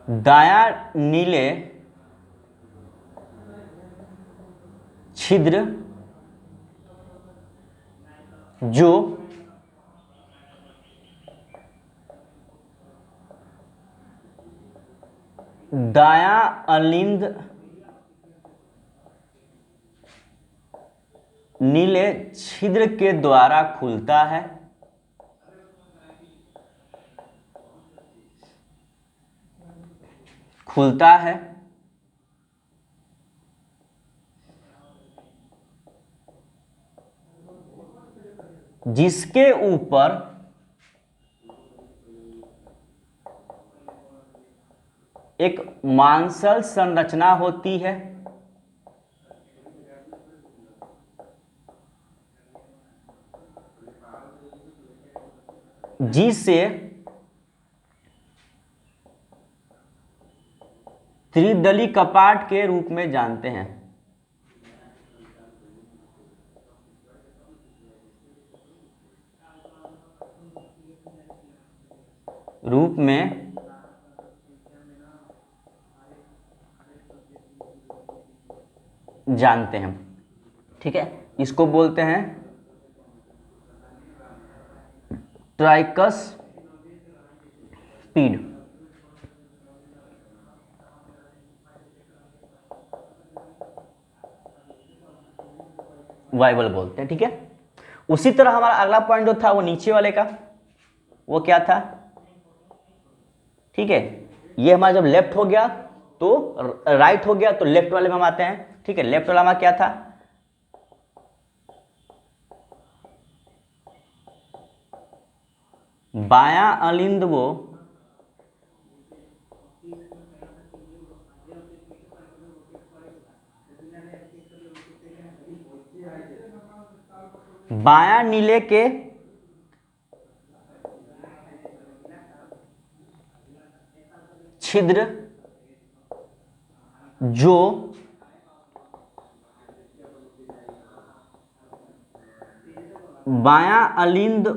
दायां नीले छिद्र जो दायां अलिंद नीले छिद्र के द्वारा खुलता है, जिसके ऊपर एक मांसल संरचना होती है, जिसे त्रिदली कपाट के रूप में जानते हैं। ठीक है, इसको बोलते हैं ट्राइकस स्पीड। वाइबल बोलते हैं। ठीक है, उसी तरह हमारा अगला पॉइंट जो था वो नीचे वाले का, वो क्या था? ठीक है, ये हमारा जब लेफ्ट हो गया तो राइट हो गया, तो लेफ्ट वाले में हम आते हैं। ठीक है, लेफ्ट वाला हमारा क्या था? बायां अलिंद वो बायां नीले के छिद्र जो बायां अलिंद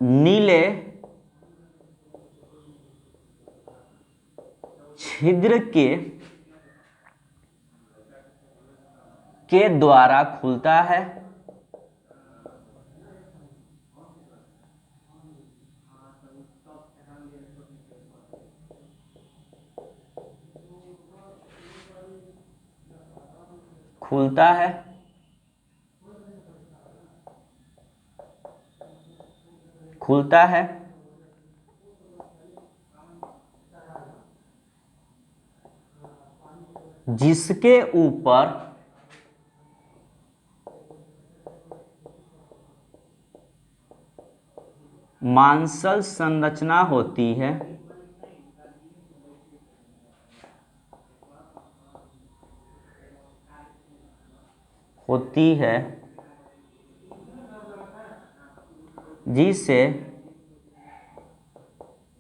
नीले छिद्र के द्वारा खुलता है, जिसके ऊपर मांसल संरचना होती है, जिसे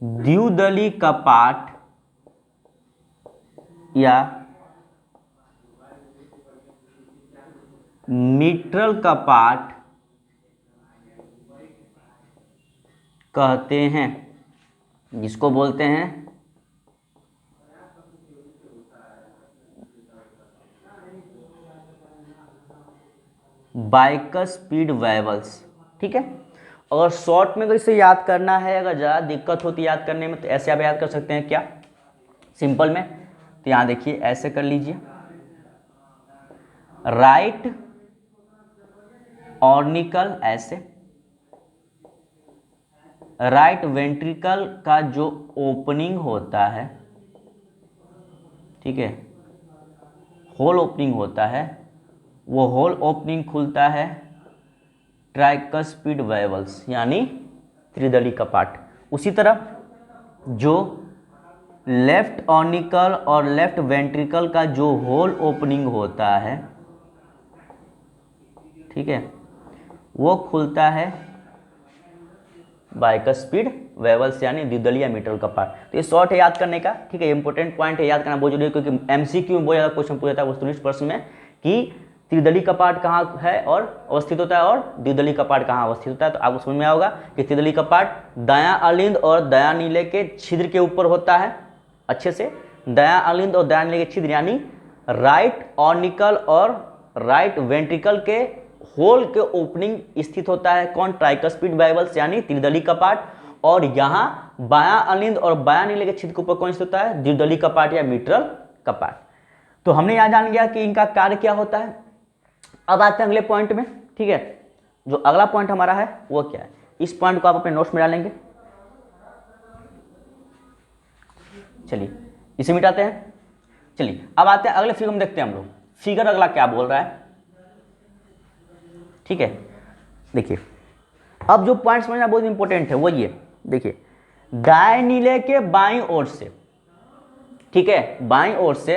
द्विदली कपाट या मिट्रल कपाट कहते हैं, जिसको बोलते हैं बाइकस्पीड वेवल्स। ठीक है, अगर शॉर्ट में अगर इसे याद करना है, अगर ज़्यादा दिक्कत होती है याद करने में, तो ऐसे आप याद कर सकते हैं। क्या? सिंपल में तो यहाँ देखिए, ऐसे कर लीजिए, राइट ऑर्निकल, ऐसे राइट वेंट्रिकल का जो ओपनिंग होता है, ठीक है, होल ओपनिंग होता है, वो होल ओपनिंग खुलता है ट्राइकस्पीड वेवल्स यानी त्रिदली कपाट। उसी तरह जो लेफ्ट ऑर्निकल और लेफ्ट वेंट्रिकल का जो होल ओपनिंग होता है, ठीक है, वो खुलता है बाइकस्पीड वेवल्स यानी द्विदलीय मिट्रल कपाट। तो ये शॉर्ट है याद करने का। ठीक है, इंपॉर्टेंट पॉइंट है, याद करना बहुत जरूरी है, क्योंकि एमसीक्यू में बहुत ज़्यादा क्वेश्चन पूछा था 19 प्रश्न में कि त्रिदली कपाट कहाँ है और अवस्थित होता है, और द्विदली कपाट कहाँ अवस्थित होता है। तो आपको समझ में आओगा कि त्रिदली कपाट दायां अलिंद और दायां नीले के छिद्र के ऊपर होता है। अच्छे से, दायां अलिंद और दायां नीले के छिद्र यानी राइट ऑर्निकल और राइट वेंट्रिकल के होल के ओपनिंग स्थित होता है कौन, ट्राइकस्पिड वाल्व्स यानी त्रिदली कपाट, और यहाँ बायां अलिंद और बायां नीले के छिद्र के ऊपर कौन स्थित होता है, द्विदली कपाट या मिट्रल कपाट। तो हमने यहाँ जान गया कि इनका कार्य क्या होता है। अब आते हैं अगले पॉइंट में, ठीक है। जो अगला पॉइंट हमारा है वो क्या है, इस पॉइंट को आप अपने नोट्स में डालेंगे। चलिए इसे मिटाते हैं। चलिए अब आते हैं अगले फिगर में, देखते हैं हम लोग फिगर अगला क्या बोल रहा है, ठीक है। देखिए अब जो पॉइंट समझना बहुत इंपॉर्टेंट है वो ये देखिए, दाएं नीले के बाईं ओर से, ठीक है, बाईं ओर से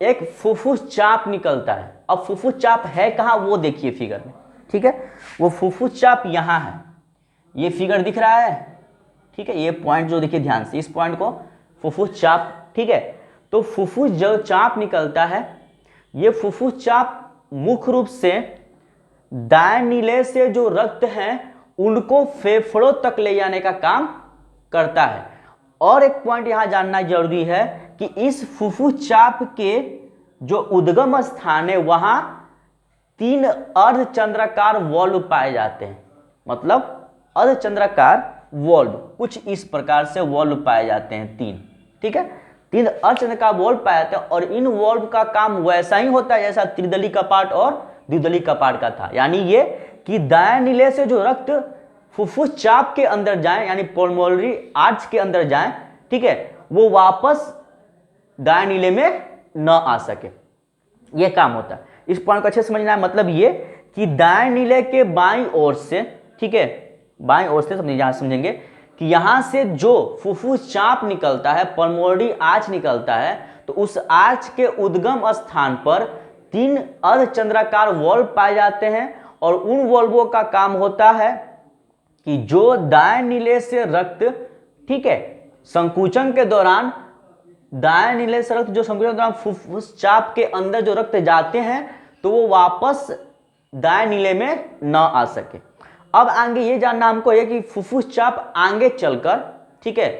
एक फुफ्फुस चाप निकलता है। अब फुफ्फुस चाप है कहाँ वो देखिए फिगर में, ठीक है। वो फुफ्फुस चाप यहाँ है, ये फिगर दिख रहा है, ठीक है। ये पॉइंट जो देखिए ध्यान से, इस पॉइंट को फुफ्फुस चाप, ठीक है। तो फुफ्फुस जो चाप निकलता है, ये फुफ्फुस चाप मुख्य रूप से दाएं नीले से जो रक्त है उनको फेफड़ों तक ले जाने का काम करता है। और एक पॉइंट यहां जानना जरूरी है कि इस फुफ्फुस चाप के जो उद्गम स्थान है वहां 3 अर्धचंद्राकार वॉल्व पाए जाते हैं। मतलब अर्धचंद्राकार वॉल्व कुछ इस प्रकार से वॉल्व पाए जाते हैं 3, ठीक है। 3 अर्धचंद्राकार वॉल्व पाए जाते हैं और इन वॉल्व का काम वैसा ही होता है जैसा त्रिदली कपाट और द्विदली कपाट का था। यानी ये कि दाएं नीले से जो रक्त फुफ्फुस चाप के अंदर जाए यानी पल्मोनरी आर्च के अंदर जाए, ठीक है, वो वापस दाएं नीले में न आ सके, ये काम होता है। इस पॉइंट को अच्छे समझना है। मतलब ये कि दाएं नीले के बाईं ओर से, ठीक है, बाईं ओर से समझेंगे कि यहां से जो फुफ्फुस चाप निकलता है, पल्मोनरी आर्च निकलता है, तो उस आर्च के उद्गम स्थान पर 3 अर्धचंद्राकार वॉल्व पाए जाते हैं और उन वॉल्वों का काम होता है कि जो दाएं नीले से रक्त, ठीक है, संकुचन के दौरान दाएं नीले से रक्त जो संकुचन के दौरान फुफ्फुस चाप के अंदर जो रक्त जाते हैं तो वो वापस दाएं नीले में न आ सके। अब आगे ये जानना हमको है कि फुफ्फुस चाप आगे चलकर, ठीक है,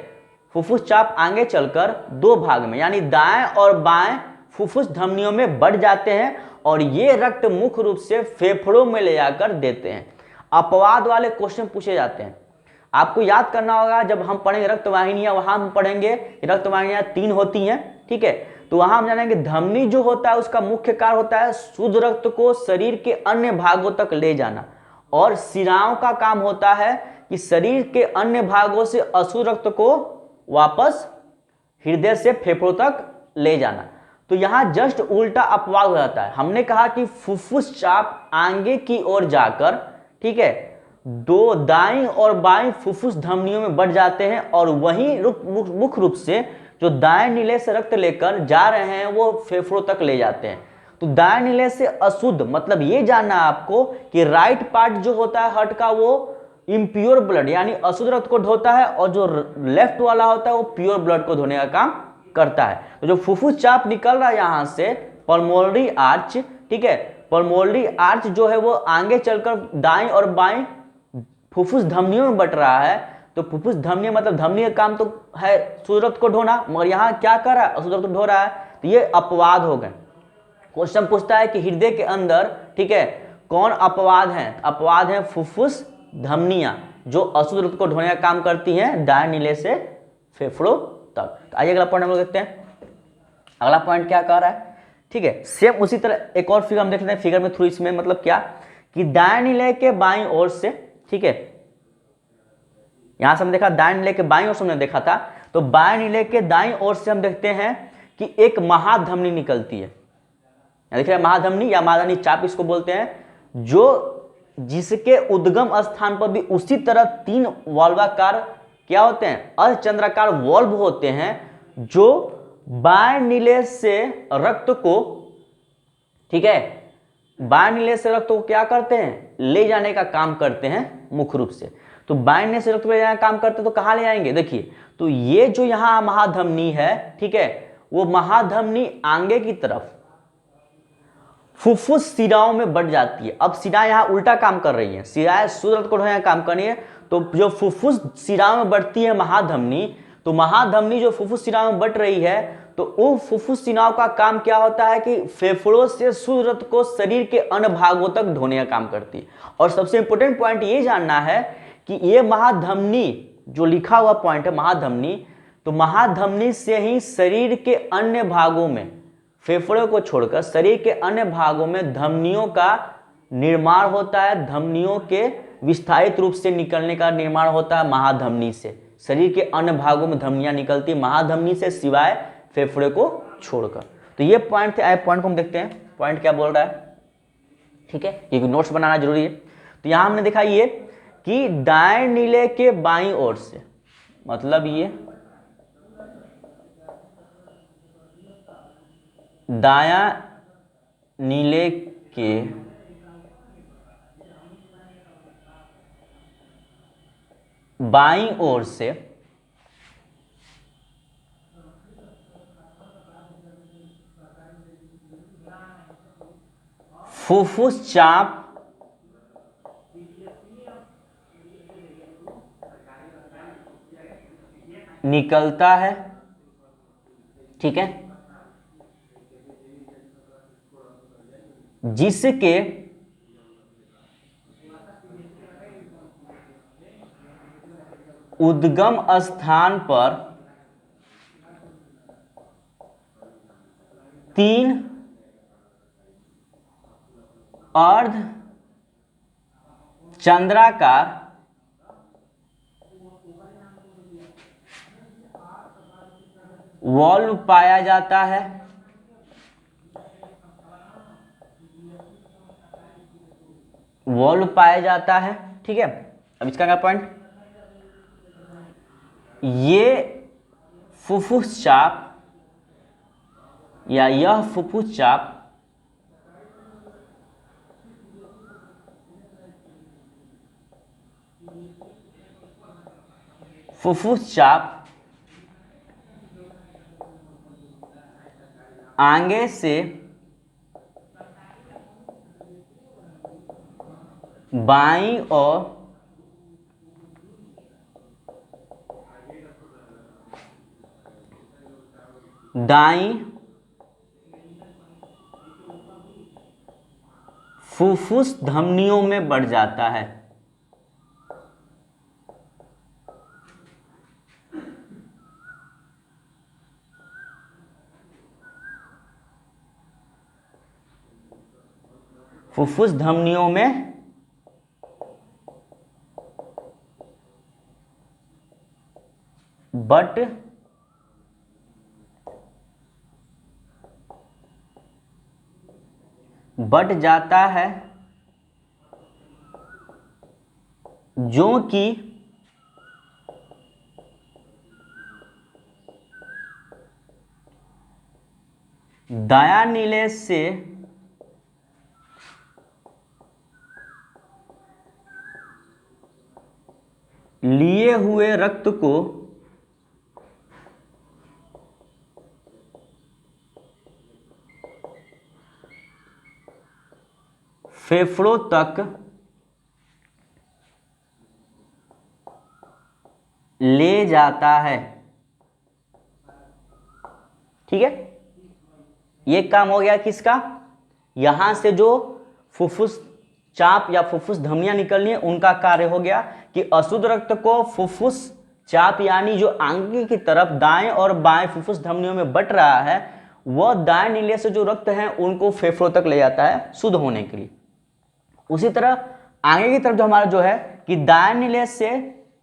फुफ्फुस चाप आगे चलकर 2 भाग में यानी दाएं और बाएं फुफ्फुस धमनियों में बढ़ जाते हैं और ये रक्त मुख्य रूप से फेफड़ों में ले जाकर देते हैं। अपवाद वाले क्वेश्चन पूछे जाते हैं, आपको याद करना होगा। जब हम पढ़ेंगे रक्तवाहिनियां, वहां हम पढ़ेंगे रक्तवाहिनियां 3 होती हैं, ठीक है। तो वहां हम जानेंगे धमनी जो होता है उसका मुख्य कार्य होता है शुद्ध रक्त को शरीर के अन्य भागों तक ले जाना, और शिराओं का काम होता है कि शरीर के अन्य भागों से अशुद्ध रक्त को वापस हृदय से फेफड़ों तक ले जाना। तो यहां जस्ट उल्टा अपवाद हो जाता है। हमने कहा कि फुफ्फुस चाप आगे की ओर जाकर, ठीक है, 2 दाईं और बाईं फुफ्फुस धमनियों में बढ़ जाते हैं और वहीं मुख्य रूप से जो दाएं नीले से रक्त लेकर जा रहे हैं वो फेफड़ों तक ले जाते हैं। तो दाएं नीले से अशुद्ध मतलब ये जानना आपको कि राइट पार्ट जो होता है हार्ट का वो इम्प्योर ब्लड यानी अशुद्ध रक्त को ढोता है और जो लेफ्ट वाला होता है वो प्योर ब्लड को धोने का काम करता है। तो जो फुफ्फुस चाप निकल रहा है यहां से पल्मोनरी आर्च, ठीक है, पल्मोनरी आर्च जो है वो आगे चलकर दाईं और बाईं फुफ्फुस धमनियों में बट रहा है। तो फुफ्फुस धमनी मतलब धमनी का काम तो है शुद्ध रक्त को ढोना, मगर यहाँ क्या कर रहा है, अशुद्ध रक्त ढो रहा है। तो ये अपवाद हो गए। क्वेश्चन पूछता है कि हृदय के अंदर, ठीक है, कौन अपवाद हैं? अपवाद हैं फुफ्फुस धमनियां जो अशुद्ध रक्त को ढोने का काम करती हैं दाएं नीले से फेफड़ों तक। तो आइए अगला पॉइंट हम लोग देखते हैं। अगला पॉइंट क्या कह रहा है, ठीक है, सेम उसी तरह एक और फिगर हम देख लेते हैं। फिगर में थ्रू इसमें मतलब क्या कि दाएं नीले के बाईं ओर से, ठीक है, यहां से हम देखा दाएं नीले के बाईं ओर से हमने देखा था, तो बाएं नीले के दाईं ओर से हम देखते हैं कि एक महाधमनी निकलती है। देख रहे हैं महाधमनी या महाधमनी चाप इसको बोलते हैं, जो जिसके उद्गम स्थान पर भी उसी तरह 3 वॉल्वाकार क्या होते हैं, अर्धचंद्राकार वॉल्व होते हैं जो बाएं नीले से रक्त को, ठीक है, बाएं नीले से रक्त को क्या करते हैं, ले जाने का काम करते हैं मुख्य रूप से। तो बाएं नीले से रक्त को ले जाने का काम करते हैं, तो कहां ले जाएंगे, देखिए, तो ये जो यहां महाधमनी है, ठीक है, वो महाधमनी आगे की तरफ फुफ्फुस शिराओं में बढ़ जाती है। अब शिराएं यहां उल्टा काम कर रही है, शिराएं शुद्ध रक्त को ढोने का काम कर रही है। तो जो फुफ्फुस शिराओं में बढ़ती है महाधमनी, तो महाधमनी जो फुफ्फुस शिराओं में बढ़ रही है तो वो फुफ्फुस चुनाव का काम क्या होता है कि फेफड़ों से शुद्ध रक्त को शरीर के अन्य भागों तक ढोने का काम करती है। और सबसे इंपॉर्टेंट पॉइंट ये जानना है कि ये महाधमनी जो लिखा हुआ पॉइंट है महाधमनी, तो महाधमनी से ही शरीर के अन्य भागों में, फेफड़ों को छोड़कर शरीर के अन्य भागों में धमनियों का निर्माण होता है। धमनियों के विस्तारित रूप से निकलने का निर्माण होता है महाधमनी से। शरीर के अन्य भागों में धमनियां निकलती महाधमनी से सिवाय फेफड़े को छोड़कर। तो ये पॉइंट थे। आए पॉइंट को हम देखते हैं, पॉइंट क्या बोल रहा है, ठीक है, क्योंकि नोट्स बनाना जरूरी है। तो यहां हमने देखा ये कि दाएं नीले के बाईं ओर से, मतलब ये दायां नीले के बाईं ओर से फुफ्फुस चाप निकलता है, ठीक है, जिसके उद्गम स्थान पर 3 अर्ध चंद्राकार वॉल्व पाया जाता है। वॉल्व पाया जाता है, ठीक है। अब इसका क्या पॉइंट, ये फुफ्फुस चाप या यह फुफ्फुस चाप आगे से बाईं और दाईं फुफ्फुस धमनियों में बढ़ जाता है। फुफ्फुस धमनियों में बढ़ जाता है, जो कि दायां नीले से लिए हुए रक्त को फेफड़ों तक ले जाता है, ठीक है। ये काम हो गया किसका, यहां से जो फुफ्फुस चाप या फुफ्फुस धमनियां निकलनी है उनका कार्य हो गया कि अशुद्ध रक्त को फुफ्फुस चाप यानी जो आगे की तरफ दाएं और बाएं फुफ्फुस धमनियों में बट रहा है, वह दाएं नीले से जो रक्त है उनको फेफड़ों तक ले जाता है शुद्ध होने के लिए। उसी तरह आगे की तरफ जो हमारा जो है कि दाएं नीले से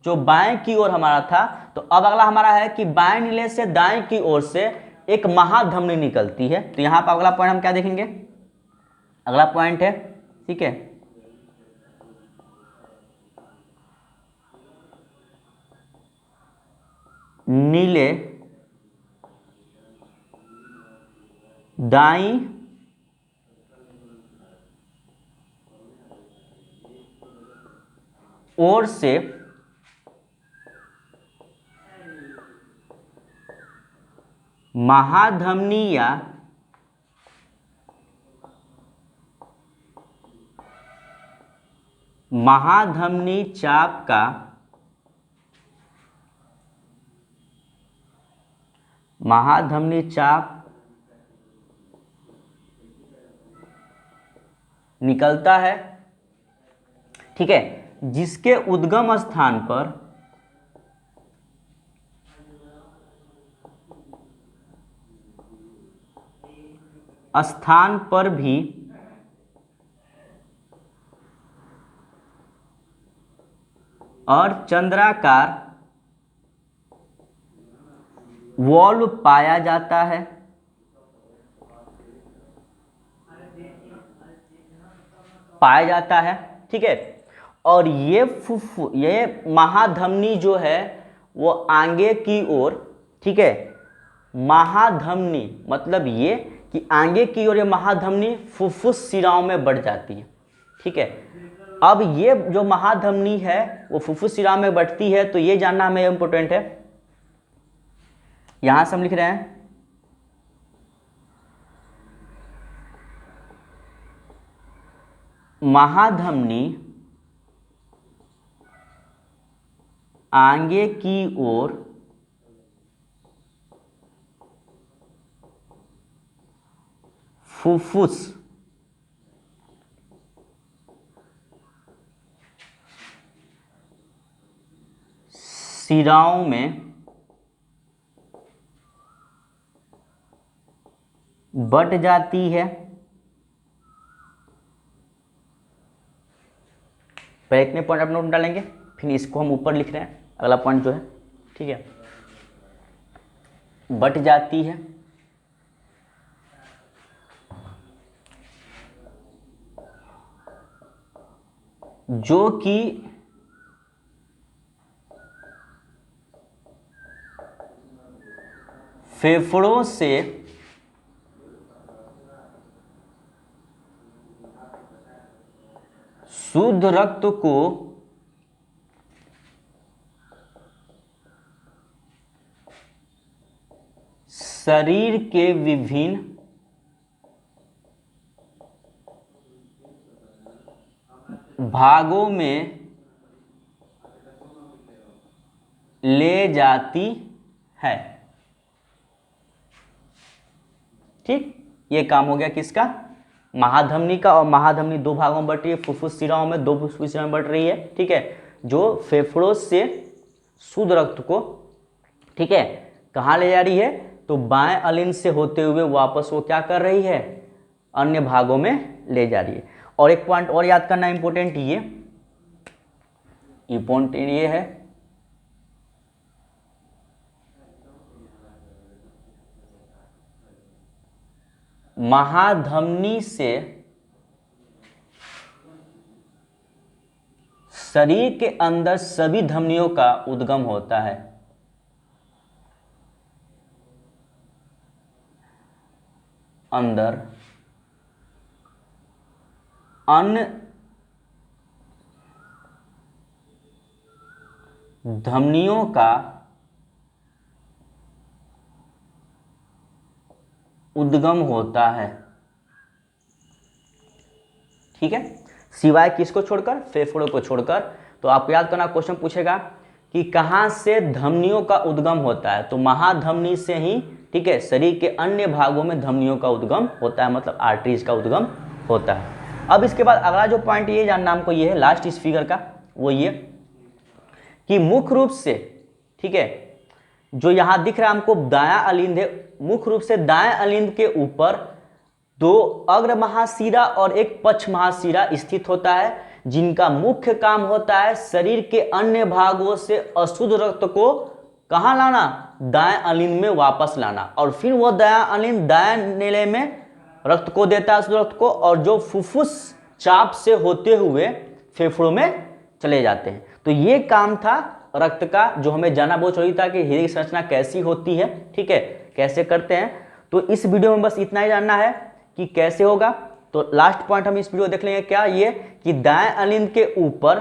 जो बाएं की ओर हमारा था, तो अब अगला हमारा है कि बाएं नीले से दाएं की ओर से एक महाधमनी निकलती है। तो यहां पर अगला पॉइंट हम क्या देखेंगे, अगला पॉइंट है, ठीक है, नीले दाईं ओर से महाधमनी या महाधमनी चाप का महाधमनी चाप निकलता है, ठीक है, जिसके उद्गम स्थान पर भी और चंद्राकार वॉल्व पाया जाता है। ठीक है, और ये महाधमनी जो है वो आगे की ओर, ठीक है, महाधमनी मतलब ये कि आगे की ओर ये महाधमनी फुफ्फुस शिराओं में बढ़ जाती है, ठीक है। अब ये जो महाधमनी है वो फुफ्फुस शिरा में बढ़ती है, तो ये जानना हमें इंपॉर्टेंट है। यहां से हम लिख रहे हैं महाधमनी आगे की ओर फुफ्फुस शिराओं में बढ़ जाती है। पहले इतने पॉइंट आप नोट डालेंगे, फिर इसको हम ऊपर लिख रहे हैं अगला पॉइंट जो है, ठीक है, बढ़ जाती है। जो कि फेफड़ों से शुद्ध रक्त को शरीर के विभिन्न भागों में ले जाती है। ठीक, ये काम हो गया किसका? महाधमनी का। और महाधमनी दो भागों में बढ़ रही है, फुफ्फुस शिराओं में, दो फुफ्फुस शिराओं में बढ़ रही है, ठीक है, जो फेफड़ों से शुद्ध रक्त को, ठीक है, कहाँ ले जा रही है? तो बाएं अलिंद से होते हुए वापस वो क्या कर रही है? अन्य भागों में ले जा रही है। और एक पॉइंट और याद करना इंपॉर्टेंट, ये है महाधमनी से शरीर के अंदर सभी धमनियों का उद्गम होता है। अंदर अन्य धमनियों का उद्गम होता है, ठीक है, सिवाय किसको छोड़कर? फेफड़ों को छोड़कर। तो आपको याद करना, क्वेश्चन पूछेगा कि कहां से धमनियों का उद्गम होता है, तो महाधमनी से ही, ठीक है, शरीर के अन्य भागों में धमनियों का उद्गम होता है, मतलब आर्टरीज का उद्गम होता है। अब इसके बाद अगला जो पॉइंट ये जानना हमको, ये है लास्ट इस फिगर का, वो ये कि मुख्य रूप से, ठीक है, जो यहां दिख रहा है हमको दायां अलिंद है, मुख्य रूप से दाएं अलिंद के ऊपर दो अग्र महाशिरा और एक पक्ष महाशिरा स्थित होता है, जिनका मुख्य काम होता है शरीर के अन्य भागों से अशुद्ध रक्त को कहां लाना? दाएं अलिंद में वापस लाना। और फिर वो दायां अलिंद दाएं नेले में रक्त को देता है, अशुद्ध रक्त को, और जो फुफ्फुस चाप से होते हुए फेफड़ों में चले जाते हैं। तो ये काम था रक्त का, जो हमें जानना बहुत जरूरी था कि हृदय की संरचना कैसी होती है, ठीक है, कैसे करते हैं। तो इस वीडियो में बस इतना ही जानना है कि कैसे होगा। तो लास्ट पॉइंट हम इस वीडियो देख लेंगे, क्या? ये कि दाएं अलिंद के ऊपर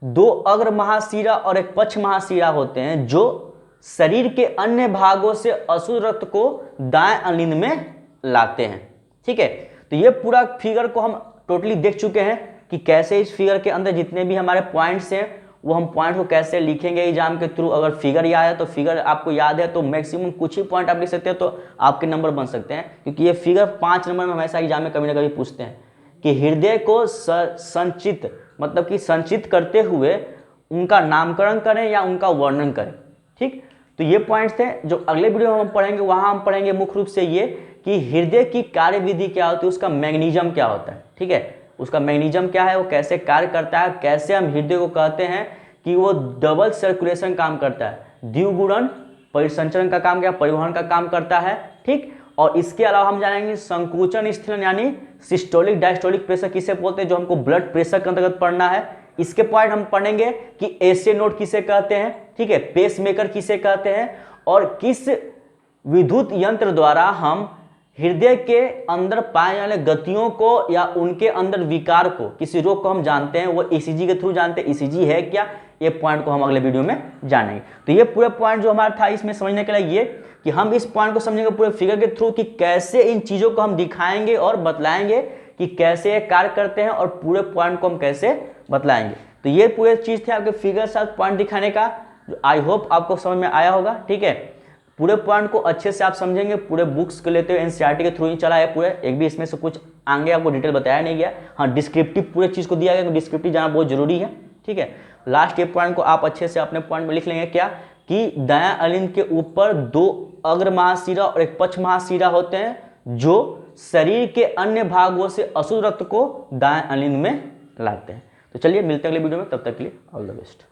दो अग्र महाशिरा और एक पक्ष महाशिरा होते हैं, जो शरीर के अन्य भागों से अशुद्ध रक्त को दाएं अलिंद में लाते हैं, ठीक है। तो ये पूरा फिगर को हम टोटली देख चुके हैं कि कैसे इस फिगर के अंदर जितने भी हमारे पॉइंट्स हैं वो हम पॉइंट को कैसे लिखेंगे एग्जाम के थ्रू। अगर फिगर याद है तो फिगर आपको याद है तो मैक्सिमम कुछ ही पॉइंट आप लिख सकते हैं तो आपके नंबर बन सकते हैं, क्योंकि ये फिगर 5 नंबर में हमेशा एग्जाम में कभी ना कभी पूछते हैं कि हृदय को संचित मतलब कि संचित करते हुए उनका नामकरण करें या उनका वर्णन करें। ठीक, तो ये पॉइंट्स थे जो अगले वीडियो में हम पढ़ेंगे। वहाँ हम पढ़ेंगे मुख्य रूप से ये कि हृदय की कार्यविधि क्या होती है, उसका मैग्नीज्म क्या होता है। ठीक है, उसका मैग्नीज्म क्या है, वो कैसे कार्य करता है, कैसे हम हृदय को कहते हैं कि वो डबल सर्कुलेशन काम करता है, द्विगुणन परिसंचरण का काम क्या, परिवहन का काम करता है। ठीक, और इसके अलावा हम जानेंगे संकुचन स्थिलन यानी सिस्टोलिक डायस्टोलिक प्रेशर किसे बोलते हैं, जो हमको ब्लड प्रेशर के अंतर्गत पढ़ना है। इसके पॉइंट हम पढ़ेंगे कि एसे नोड किसे कहते हैं, ठीक है, पेस मेकर किसे कहते हैं, और किस विद्युत यंत्र द्वारा हम हृदय के अंदर पाए जाने गतियों को या उनके अंदर विकार को, किसी रोग को हम जानते हैं, वो ईसीजी के थ्रू जानते हैं। ईसीजी है क्या, ये पॉइंट को हम अगले वीडियो में जानेंगे। तो ये पूरे पॉइंट जो हमारा था इसमें समझने के लिए ये कि हम इस पॉइंट को समझेंगे पूरे फिगर के थ्रू कि कैसे इन चीजों को हम दिखाएंगे और बतलाएंगे कि कैसे ये कार्य करते हैं, और पूरे पॉइंट को हम कैसे बतलाएंगे। तो ये पूरे चीज थे आपके फिगर साथ पॉइंट दिखाने का, जो आई होप आपको समझ में आया होगा। ठीक है, पूरे पॉइंट को अच्छे से आप समझेंगे, पूरे बुक्स को लेते हुए एनसीईआरटी के थ्रू ही चला है पूरे, एक भी इसमें से कुछ आगे आपको डिटेल बताया नहीं गया। हाँ, डिस्क्रिप्टिव पूरे चीज को दिया गया, तो डिस्क्रिप्टिव जाना बहुत जरूरी है। ठीक है, लास्ट ये पॉइंट को आप अच्छे से अपने पॉइंट में लिख लेंगे क्या, कि दायां अलिंद के ऊपर 2 अग्र महाशिरा और एक पक्ष महाशिरा होते हैं जो शरीर के अन्य भागों से अशुद्ध रक्त को दाएं अलिंद में लाते हैं। तो चलिए मिलते हैं अगले वीडियो में, तब तक के लिए ऑल द बेस्ट।